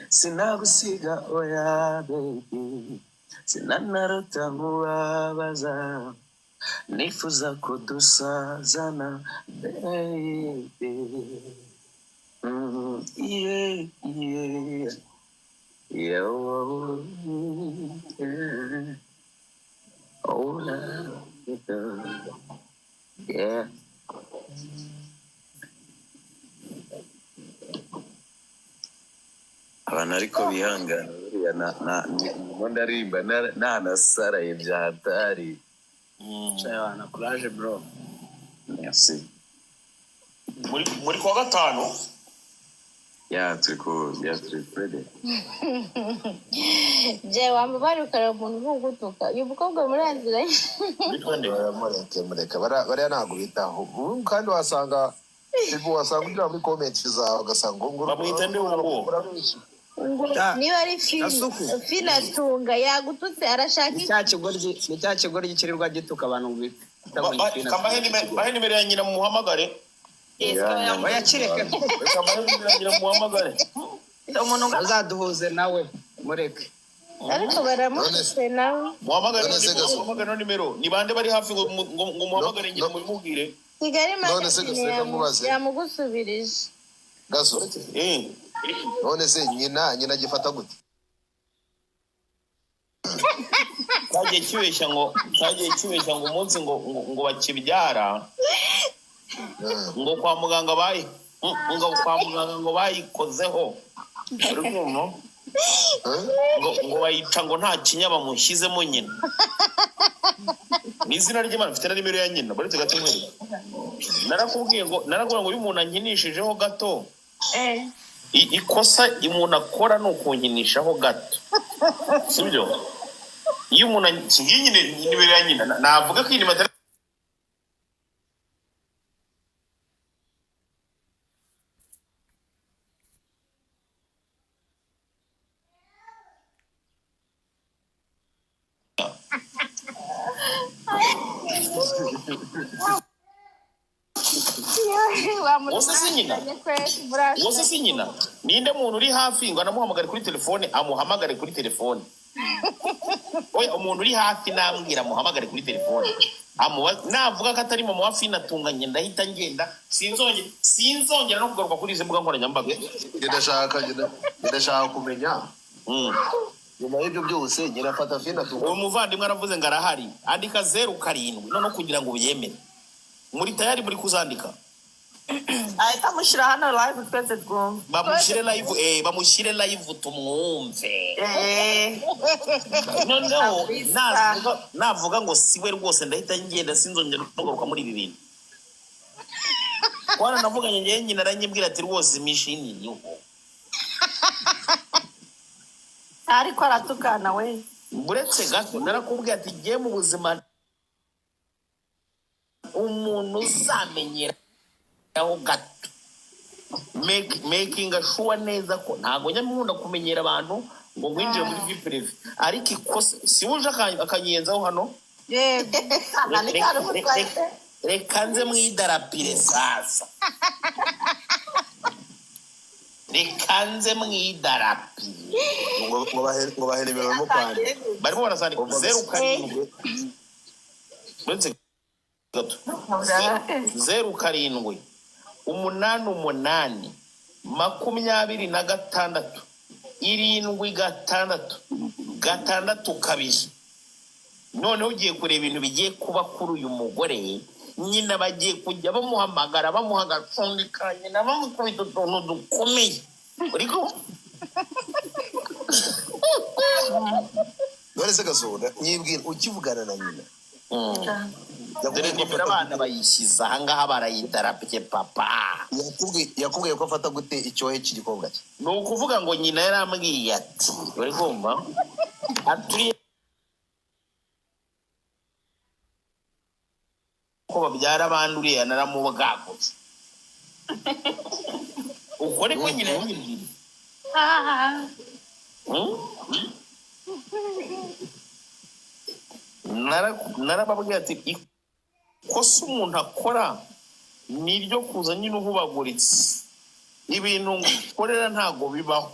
Speaker 5: sinagusiga, oh yeah, baby. Sinanarota nkubabaza nifuza ko dusazana baby yeah yeah yeah oh yeah oh yeah abantu ariko bihangana buriya ndarimba nanasaraye byahatari
Speaker 9: na courage bro.
Speaker 5: merci
Speaker 2: muri kwa gatanu
Speaker 5: turi Friday
Speaker 4: je wambabari ukareba umuntu ugutuka uyu mukobwa muranzira
Speaker 7: mureka bariya ntabwo bitaho kandi wasanga ugira muri comment zawe ugasanga ngo
Speaker 2: bamwita nde uwo
Speaker 4: niba ari finatunga yagututse arashaka
Speaker 9: Ni cya kigoryi kirirwa gituka abantu ngo
Speaker 2: bahe nimero ya nyina muhamagare
Speaker 9: bayakireke
Speaker 2: kamahe nimero ya nyina muhamagare
Speaker 9: umuntu azaduhuze nawe mureke
Speaker 4: ariko baramutse nawe
Speaker 2: muhamagare no nimero ni bande bari hafi ngo muhamagare nyina mubwire
Speaker 4: Kigali magazine yamugusubirije
Speaker 7: gaso none se nyina gifata gute
Speaker 2: cyagiye kibeshya ngo umunsi ngo bakibyara ngo kwa muganga ngo bayikozeho ngo bayica ngo nta kinya bamushyizemo nyina ni izina ry'Imana mfite na nimero ya nyina baretse gato mwere narakubwiye ngo uyu muntu ankinishijeho gato ikosa umuntu akora ni ukunkinishaho gato sibyo iyo umuntu ngiye nyine nimero ya nyina navuga ko iyi nimero wose si nyina ninde muntu uri hafi ngo anamuhamagare kuri telefone amuhamagare kuri telefone oya umuntu uri hafi nambwira amuhamagare kuri telefone navuga ko atari mama wa Fina tunganye ndahita ngenda sinzongera no kugaruka kuri izi mbuga nkoranyambaga
Speaker 7: ndashaka kumenya nyuma y'ibyo byose nyirafata Fina
Speaker 2: uwo muvandimwe aravuze ngo arahari andika 07 none kugira ngo uyemere muri tayari muri kuzandika
Speaker 3: ahita mushyira hano live twese twumve
Speaker 2: bamushyire live tumwumve noneho navuga ngo siwe rwose ndahita ngenda sinzongera kugaruka muri ibi bintu kwana navuganye ngiye nyina aranyibwira ati rwose mishini yuko
Speaker 3: ariko aratukana we
Speaker 2: buretse gato narakubwiye ati giye mu buzima umuntu uzamenyera aho gato making sure neza ko ntago nyamunda kumenyera abantu ngo ngwinjire muri vie prive ariko ikosa si uje akanyenzaho hano reka nze mwidarapire sasa reka nze mwidarapire
Speaker 7: ngo bahere nimero mu kwanda
Speaker 2: barimo barasandika 07 uretse gato 07 8 8 26 7 kabiri. Noneho ugiye kureba ibintu bigiye kuba kuri uyu mugore nyina bagiye kujya bamuhamagara bamuhagapfundikanye na bamukubita utuntu dukomeye uriko
Speaker 7: none se gasoda nyibwira ukivugana na nyina
Speaker 2: dore nimero abana bayishyize ahangaha barayidarapye papa
Speaker 7: yakubwiye ko afata gute icyohe cy'igikobwa cye
Speaker 2: ni ukuvuga ngo nyina yarambwiye ati uri kumva aturiye ko babyara abandi uriya naramubwagutse uko niko nyina yanyibwiriye narababwiye ati ikosa umuntu akora ni iryo kuza nyine uhubaguritse ibintu ukorera ntago bibaho.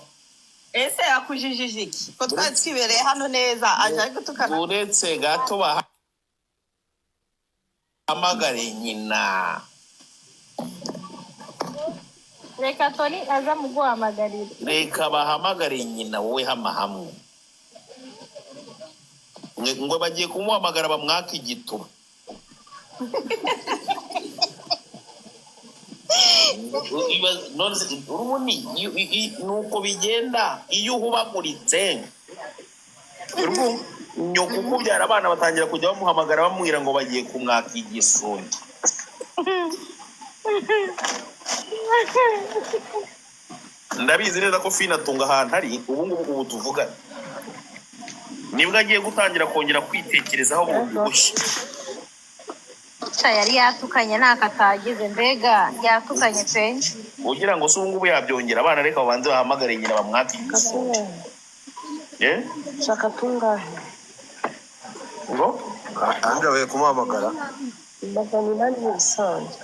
Speaker 3: Ese yakujijije iki ko twari twibereye hano neza aje gutukana
Speaker 2: uretse gato bahamagare nyina
Speaker 4: reka Tony aza muguhamagarira
Speaker 2: reka bahamagare nyina wowe hama hamwe ngo bagiye kumuhamagara bamwaka igituba urubuni nuko bigenda iyo uhubaguritse nyoko ukubyara abana batangira kujya bamuhamagara bamubwira ngo bagiye kumwaka igisundi ndabizi neza ko Fina atunga ahantu ari ubu tuvuga nibwo agiye gutangira kongera kwitekerezaho bundi bushya
Speaker 4: yari yatukanye ntakatagize mbega yatukanye pe
Speaker 2: ugira ngo se ubu ngubu yabyongera abana reka babanze bahamagare nyina bamwaka igisundi
Speaker 3: shaka tungahe
Speaker 2: ngo
Speaker 7: anje abaye kumuhamagara
Speaker 3: bagani nani bisanzwe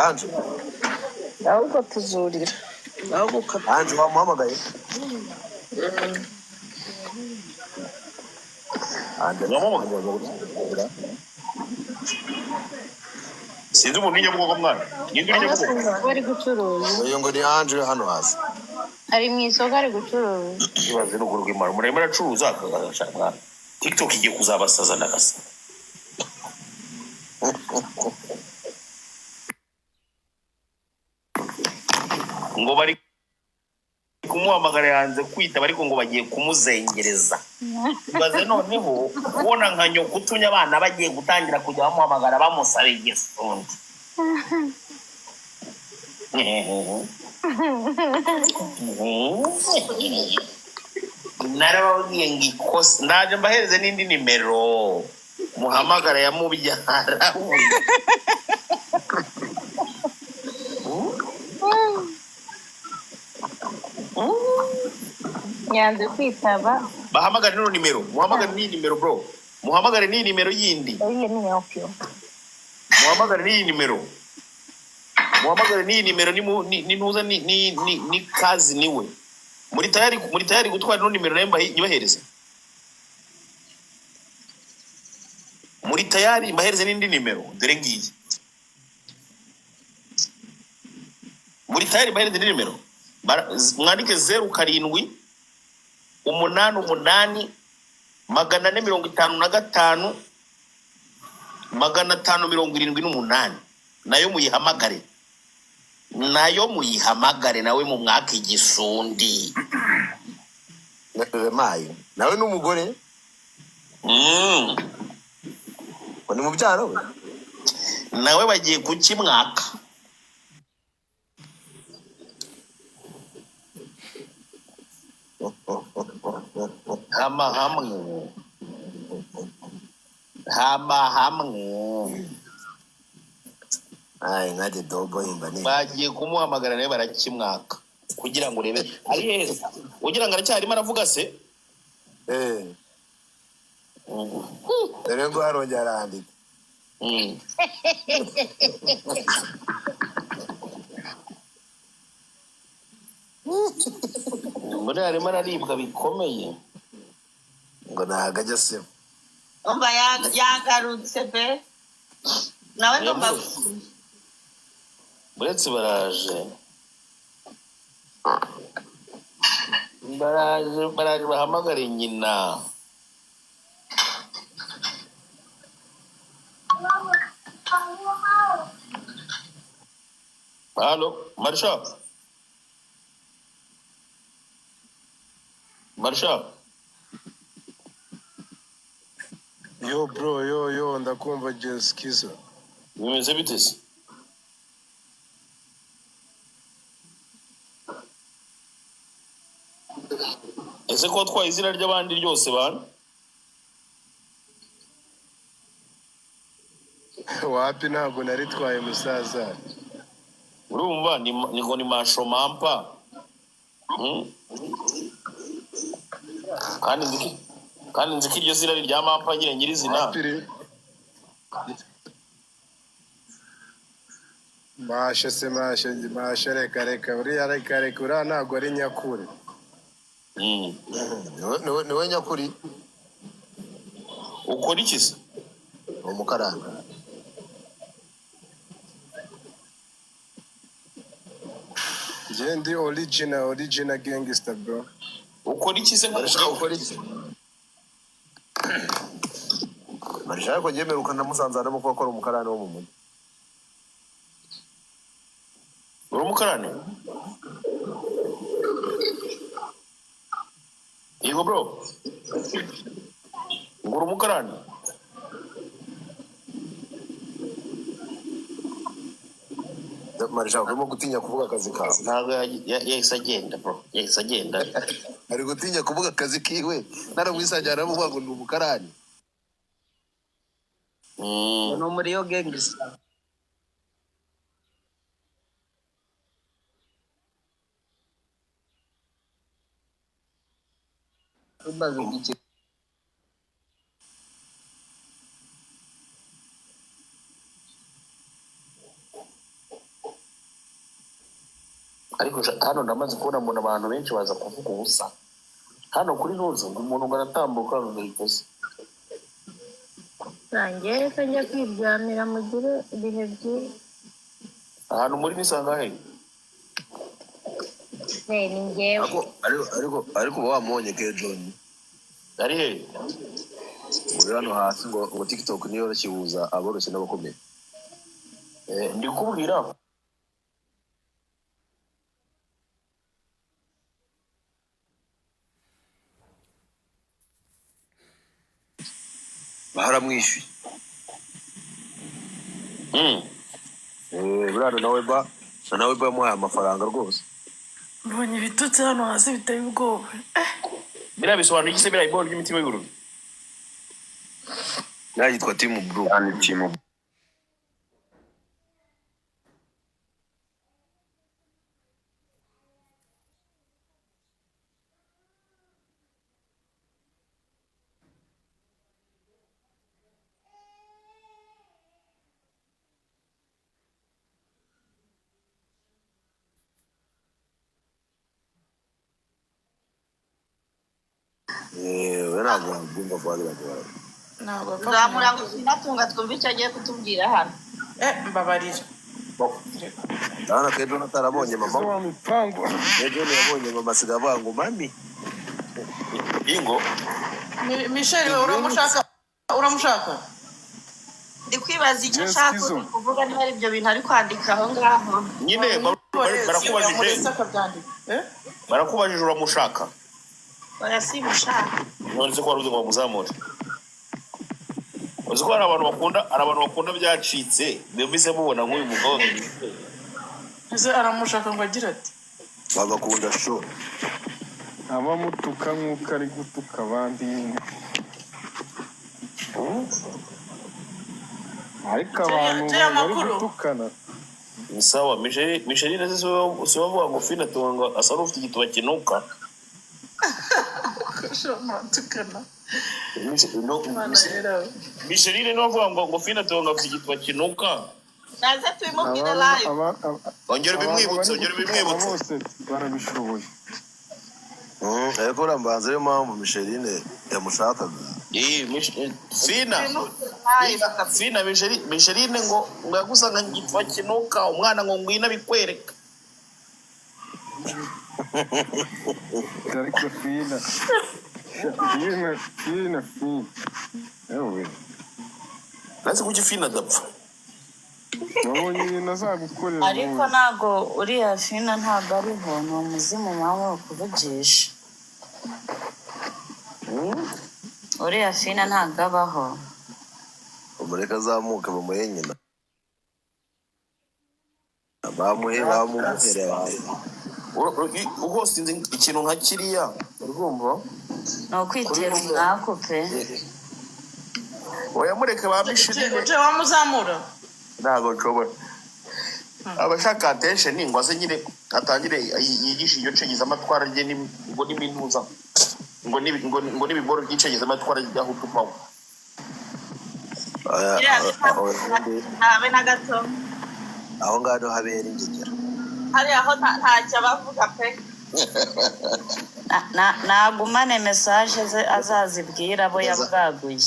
Speaker 7: anje
Speaker 3: ahubwo tuzurira ahubwo
Speaker 7: anje wamuhamagaye anje
Speaker 2: wamuhamagaye sinzi umuntu w'inyabugogo mwana ninde uri nyabugogo
Speaker 4: bari gucuruza
Speaker 7: uyu ngo ni anje hano hasi
Speaker 4: ari mu isoko ari gucuruza
Speaker 2: ibaze n'uguru rw'imana muremure acuruza akagashaka TikTok igiye kuzabasaza n'agasa ngo bari kumuhamagara yanze kwitaba ariko ngo bagiye kumuzengereza ibaze noneho kubona nka nyoko utumye abana bagiye gutangira kujya bamuhamagara bamusaba igisundi narababwiye ngo ikosa ndaje mbahereze n'indi nimero muhamagara ya mubyara
Speaker 4: yanze kwitaba
Speaker 2: bahamagare n'ino nimero muhamagare n'iyi nimero bro muhamagare n'iyi nimero yindi muhamagare n'iyi nimero muhamagare n'iyi nimero ni ntuza ni kazi niwe muri tayari gutwara ino nimero nayo mbahereze muri tayari mbahereze n'indi nimero dore ngiyi muri tayari mbahereze n'indi nimero mwandike 07 8 8 455 578 nayo muyihamagare nawe mu mwaka igisundi
Speaker 7: mayo nawe n'umugore ni mubyara we
Speaker 2: nawe bagiye kukimwaka hama hamwe
Speaker 7: ai ngade dobo imbani
Speaker 2: bagiye kumuhamagara nawe barakimwaka kugira ngo urebe ari heza ugira ngo aracyarimo aravuga se
Speaker 7: dore ngo arongera arandika
Speaker 2: muri harimo araribwa bikomeye
Speaker 7: ngo ntago ajya se
Speaker 3: umva yagarutse pe nawe ndumva
Speaker 2: uretse baraje bahamagare nyina. Halo Marsha
Speaker 10: Yo bro, yo ndakumva Jess Kizo.
Speaker 2: bimeze bite se? Ese ko twaye izina ry'abandi ryose bana?
Speaker 10: Wapi ntabwo naritwaye musaza.
Speaker 2: Urumva ngo ni masho mampa. Kandi nzi ko iryo zina rya mampa nyine nyirizina.
Speaker 10: Masha reka uriya ntabwo ari nyakuri.
Speaker 7: niwe nyakuri
Speaker 2: ukora iki se?
Speaker 7: umukaranga
Speaker 10: Ndi original gangster bro.
Speaker 2: Ukora iki se?
Speaker 7: ukora iki Marisha ariko ngemeruka ndamusanze arimo kuba akora umukarani wo mu mujyi.
Speaker 2: Uri umukarani? Yego bro. Nguru umukarani?
Speaker 7: Marisha urimo gutinya kuvuga akazi kawe.
Speaker 2: Ntabwo yahise agenda bro. Yahise agenda.
Speaker 7: Ari gutinya kuvuga akazi kiwe. Naramwisajya aramuvuga ngo ni umukarani.
Speaker 9: No muri yo gangster. Ubaze iki
Speaker 2: ariko hano ndamaze kubona mbona abantu benshi baza kuvuga ubusa hano kuri ntuzi ngo umuntu ngo aratambuka ngo yikoze
Speaker 4: rangiye reka njya kwiryamira mugire ibihe byiza.
Speaker 2: ahantu muri nisanga he?
Speaker 4: Ni njyewe.
Speaker 7: ariko uba wamubonye ke John
Speaker 2: ari he?
Speaker 7: uri hano hasi ngo TikTok niyo yoroshye aboroshye n'abakomeye.
Speaker 2: Ndi kubwira
Speaker 7: baramwishyuye. Buriya nawe bamuhaye amafaranga rwose.
Speaker 11: Mbonye ibitutsi hano hasi biteye ubwoba.
Speaker 2: biriya bisobanura iki se biriya iboro ry'imitima y'ubururu?
Speaker 7: Yitwa Team Blue.
Speaker 3: zamura ngo sinatunga twumve icyo agiye kutubwira hano.
Speaker 11: Mbabarira.
Speaker 7: Ndabona ko John atarabonye mama. John yabonye mama asigaye avuga ngo mami.
Speaker 2: Ingo.
Speaker 11: Michelle uramushaka?
Speaker 3: Ndi kwibaza icyo ashaka kuvuga niba ari ibyo bintu ari kwandika aho ngaho.
Speaker 2: Nyine barakubajije uramushaka?
Speaker 3: Oya simushaka.
Speaker 2: None se ko wari uzi ngo muzamure? Uzi ko hari abantu bakunda byacitse mbese mubona nk'uyu mugabo.
Speaker 11: Ese aramushaka ngo agira ati
Speaker 7: bagakunda show.
Speaker 10: Abamutuka nk'uko ari gutuka abandi nyine. Ariko abantu bari gutukana.
Speaker 2: Ni sawa. Micheline se so bavuga ngo Fina tunga asa n'ufite igituba kinuka.
Speaker 11: Shoma tukana.
Speaker 2: Micheline no avuga ngo Fina tonga afite igitwa kinuka.
Speaker 3: naze tubimubwire live.
Speaker 2: Ongera bimwibutse
Speaker 10: bose barabishoboye.
Speaker 7: Ariko urambanza ariyo mpamvu Micheline yamushakaga.
Speaker 2: Fina Micheline ngo yagusanga igitwa kinuka umwana ngo ngwina bikwereka.
Speaker 10: Ariko Fina. Ewe.
Speaker 2: Nasi kuki Fina adapfa.
Speaker 10: Wabonye ibintu azagukorera.
Speaker 12: Ariko ntago uriya Fina ntago ariho ni umuzimu wawe kuvugisha. Uriya Fina ntago abaho.
Speaker 7: Umureka azamuka bamuhe nyina. Bamuhera.
Speaker 2: Uhosinze ikintu nka kiriya urumva
Speaker 12: No kwitera umwako pe.
Speaker 2: Oya mureke ba Micheline
Speaker 11: je wamuzamura
Speaker 2: ntago nshobora abashaka attention ngo aze nyine atangire yigisha iyo cegeza amatwara rye ngo n'imintuza ngo n'ibiboro by'icegeza amatwara y'aho tupaho
Speaker 3: Habe na gato.
Speaker 7: Aho ngado habera ingegera.
Speaker 3: Hari aho ntacyo bavuga pe.
Speaker 12: Nagumane message ze azazibwira abo yabwaguye.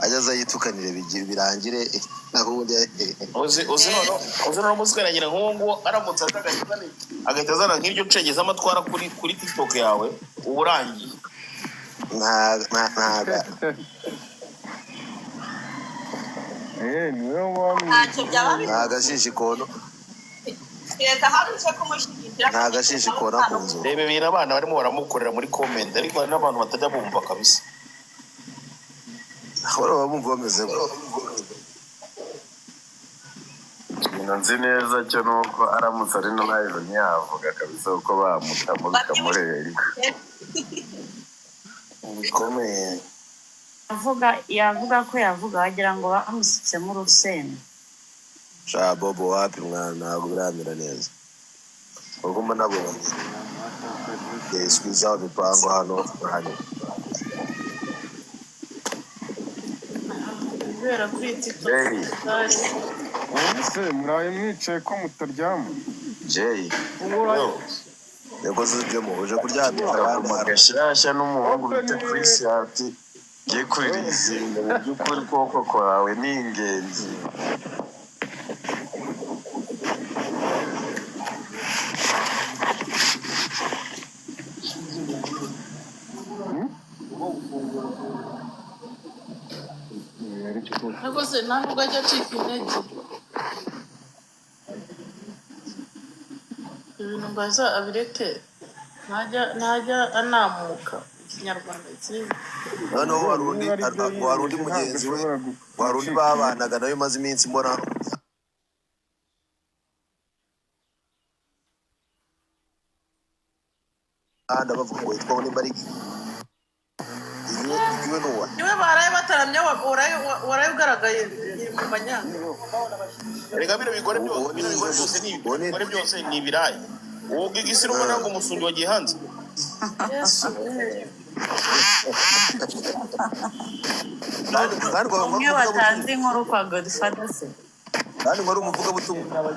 Speaker 7: Ajaza yitukanire birangire nahundi.
Speaker 2: Oze no musikanira nkongo aramutse agahita azana nk'iryo cegeza amatwara kuri TikTok yawe uburangiye.
Speaker 7: Ntaga.
Speaker 10: Niwe wamwe.
Speaker 3: Ntacyo byaba bifite.
Speaker 7: Ntagashishi kono.
Speaker 3: Reka haruce kumushyigikira.
Speaker 7: Ntagashishi kona kunzo.
Speaker 2: Rebe bira abana barimo baramukorera muri comment ariko hari n'abantu batajya bumva kabisa.
Speaker 7: Ahora bamumva bameze ngo.
Speaker 10: Nzi neza cyo nuko aramutse ari no live nyavuga kabisa uko bamutamo bikamurera.
Speaker 7: Bikomeye.
Speaker 12: Yavuga ko wagira ngo bamusitsemo urusenda.
Speaker 7: Sha Bobo wapi mwana ntabwo biramera neza. Ubwo mba nabonye. Yeswiza bipango hano.
Speaker 11: kubera kuri TikTok.
Speaker 10: Ese muraye mwicaye ko mutaryama?
Speaker 7: Jay. Yego zibyo mu uje kuryamira
Speaker 10: abandi magashasha n'umuhungu bita Chris ati giye kuririmba mu by'ukuri koko kwawe ni ingenzi.
Speaker 11: Ntabwo se ntabwo ajya acika intege. Ibintu mbaza abireke ntajya anamuka ikinyarwanda cyiza.
Speaker 7: Noneho warundi mugenzi we warundi babanaga nawe maze iminsi mbona anda bavuga ngo yitwa ni Bariki.
Speaker 11: Niwe baraye bataramye waraye ugaragaye mu manyanga.
Speaker 2: Rega bino bigore byose ni ibirayi. Uwo gigisiro ubona ngo umusundi wagiye hanze.
Speaker 12: Umwe watanze inkuru kwa Godfather se.
Speaker 7: Kandi ngo ari umuvugabutumwa.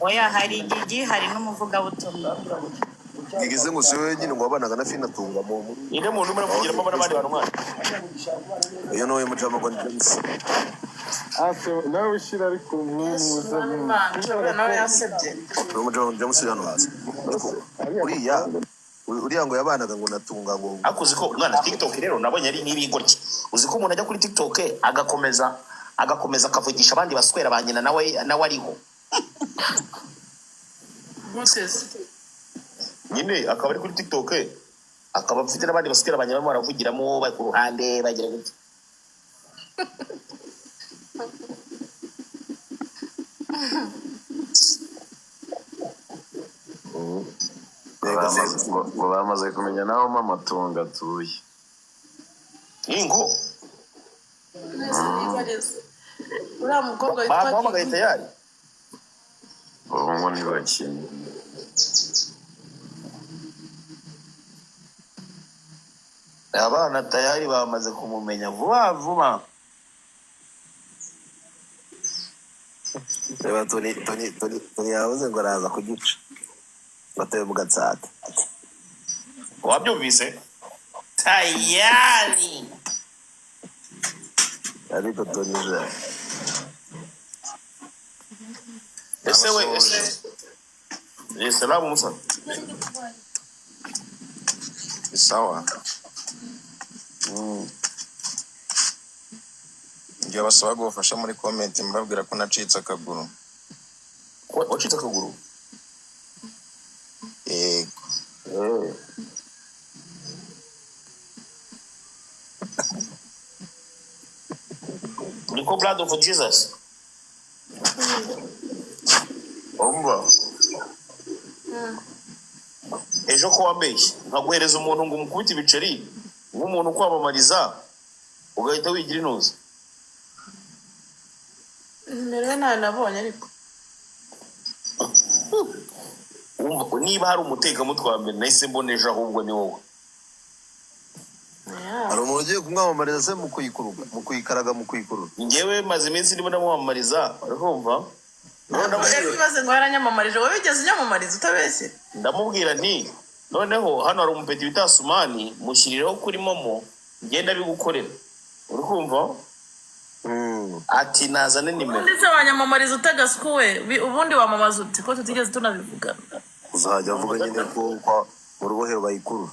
Speaker 12: Oya hari igigi hari n'umuvugabutumwa.
Speaker 7: Igize ngo siwe nyine ngo wabanaga na Fina tunga mu.
Speaker 2: Inde muntu muri kugiramo abandi bantu mwana.
Speaker 7: Iyo no yemujama ngo James.
Speaker 10: Nawe ushira ariko umuza
Speaker 11: nawe yasebye.
Speaker 7: Umujama James hano hasi. Uriya ngo yabanaga ngo natunga ngo.
Speaker 2: Akuzi ko mwana TikTok rero nabonye ari n'ibigoryi. Uzi ko umuntu ajya kuri TikTok agakomeza akavugisha abandi baswera banyina nawe ariho.
Speaker 11: Moses
Speaker 2: nyine akaba ari kuri TikTok akaba afite n'abandi baswera banyina barimo baravugiramo bari ku ruhande bagira gute.
Speaker 10: ngo bamaze kumenya naho mama tunga atuye.
Speaker 2: Ingo
Speaker 11: uriya mukobwa
Speaker 2: bamuhamagaye tayari.
Speaker 10: Ubu ngo ni bakina.
Speaker 2: abana tayari bamaze kumumenya vuba.
Speaker 7: reba Tony yavuze ngo araza kugica bataye mu gatsata
Speaker 2: wabyumvise tayari
Speaker 7: ariko Tony je
Speaker 2: salamu Musa
Speaker 10: sawa ngiye basaba gufasha muri comment mbabwira ko nacitse akaguru
Speaker 2: wacitse akaguru niko blood of Jesus umva ejo ko wambeshye nkaguhereza umuntu ngo umukubite ibiceri nk'umuntu kwamamariza ugahita wigira inuza
Speaker 11: nimero nayo nabonye ariko
Speaker 2: niba hari umutekamutwe wa mbere nahise mbona ejo ahubwo ni wowe
Speaker 7: hari umuntu ugiye kumwamamariza se mu kuyikaraga mu kuyikurura
Speaker 2: njyewe maze iminsi ndimo ndamwamamariza urumva
Speaker 11: bibaze ngo yaranyamamarije wowe wigeze unyamamariza utabeshye
Speaker 2: ndamubwira nti noneho hano hari umupeti bita Sumani mushyirireho kuri momo ngenda bigukorera uri kumva ati nazane nimero
Speaker 11: ndetse wanyamamariza utagasuku we ubundi wamamaza uti ko tutigeze tunabivuga
Speaker 7: uzajya avuga nyine ko mu rubohero bayikurura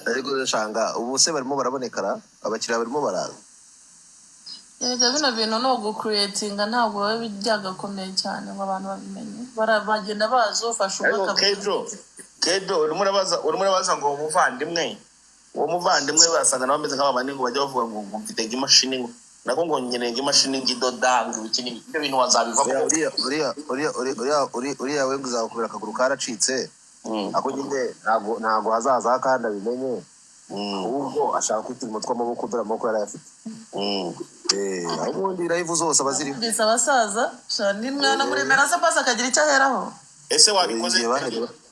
Speaker 7: ariko ndashanga ubu se barimo barabonekara abakiriya barimo baraza
Speaker 11: yega bino bintu no gucreatinga ntabwo biba byagakomeye cyane ngo abantu babimenye bagenda baza ufasha ubaka
Speaker 2: Kedo urimo urabaza ngo uwo muvandimwe basanga nawe ameze nk'abandi ngo bajya bavuga ngo mfite imashini nako ngo nkeneye imashini ngidoda ngo ibikini ibyo bintu wazabivamo
Speaker 7: uriya we uzakubira akaguru karacitse ako nyine ntabwo hazaza kandi abimenye ubwo ashaka kwitira umutwe w'amaboko dore amaboko yarayafite ubundi live zose abaziriho
Speaker 11: ndetse abasaza shani mwana muremera se pasi akagira icyo aheraho
Speaker 2: ese wabikoze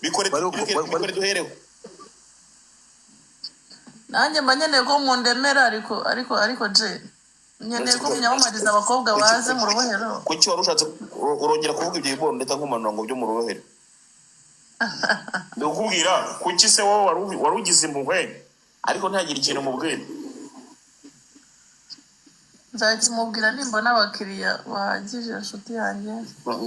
Speaker 2: bikore duhereho
Speaker 11: nanjye mba nkeneye ko mundemera ariko je nkeneye ko munyamamariza abakobwa baze mu rubohero
Speaker 2: kuki wari ushatse urongera kuvuga ibyo biboro ndetse nk'umanura ngo byo mu rubohero ndakubwira kuki se wowe wari ugize impuhwe ariko ntihagire ikintu mubwira
Speaker 11: nzakimubwira nimbona abakiriya bahagije inshuti yanjye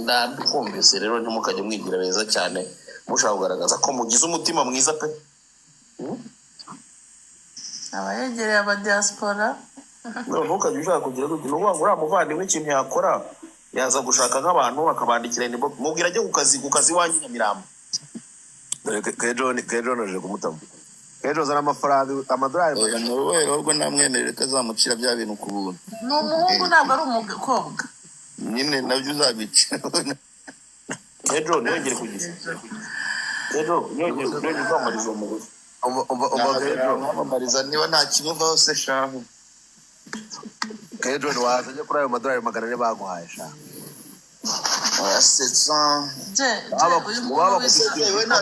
Speaker 2: ndabikumvise rero ntimukajye mwigira beza cyane mushaka kugaragaza ko mugize umutima mwiza pe
Speaker 11: abayegereye abadiaspora
Speaker 2: ntukajye ushaka kugira ngo uriya muvandimwe ikintu yakora yaza gushaka nk'abantu bakabandikira mubwira ajye ku kazi iwanyu Nyamirambo
Speaker 7: Kejo naje kumutamo Kejo zana amafaranga amadolari
Speaker 2: mu rubohero ahubwo namwemerere ko azamucira bya bintu ku buntu
Speaker 11: ni umuhungu ntabwo ari umukobwa
Speaker 2: nyine nabyo uzabica Kejo ntiyongere kugira Kejo ntiyongere kwamamariza umugore kwamamariza niba nta kimuvaho se shahu
Speaker 7: Kejo wazanye kuri ayo madolari 400 baguhaye shahu
Speaker 2: oya 700
Speaker 11: je uyu muntu wese we nta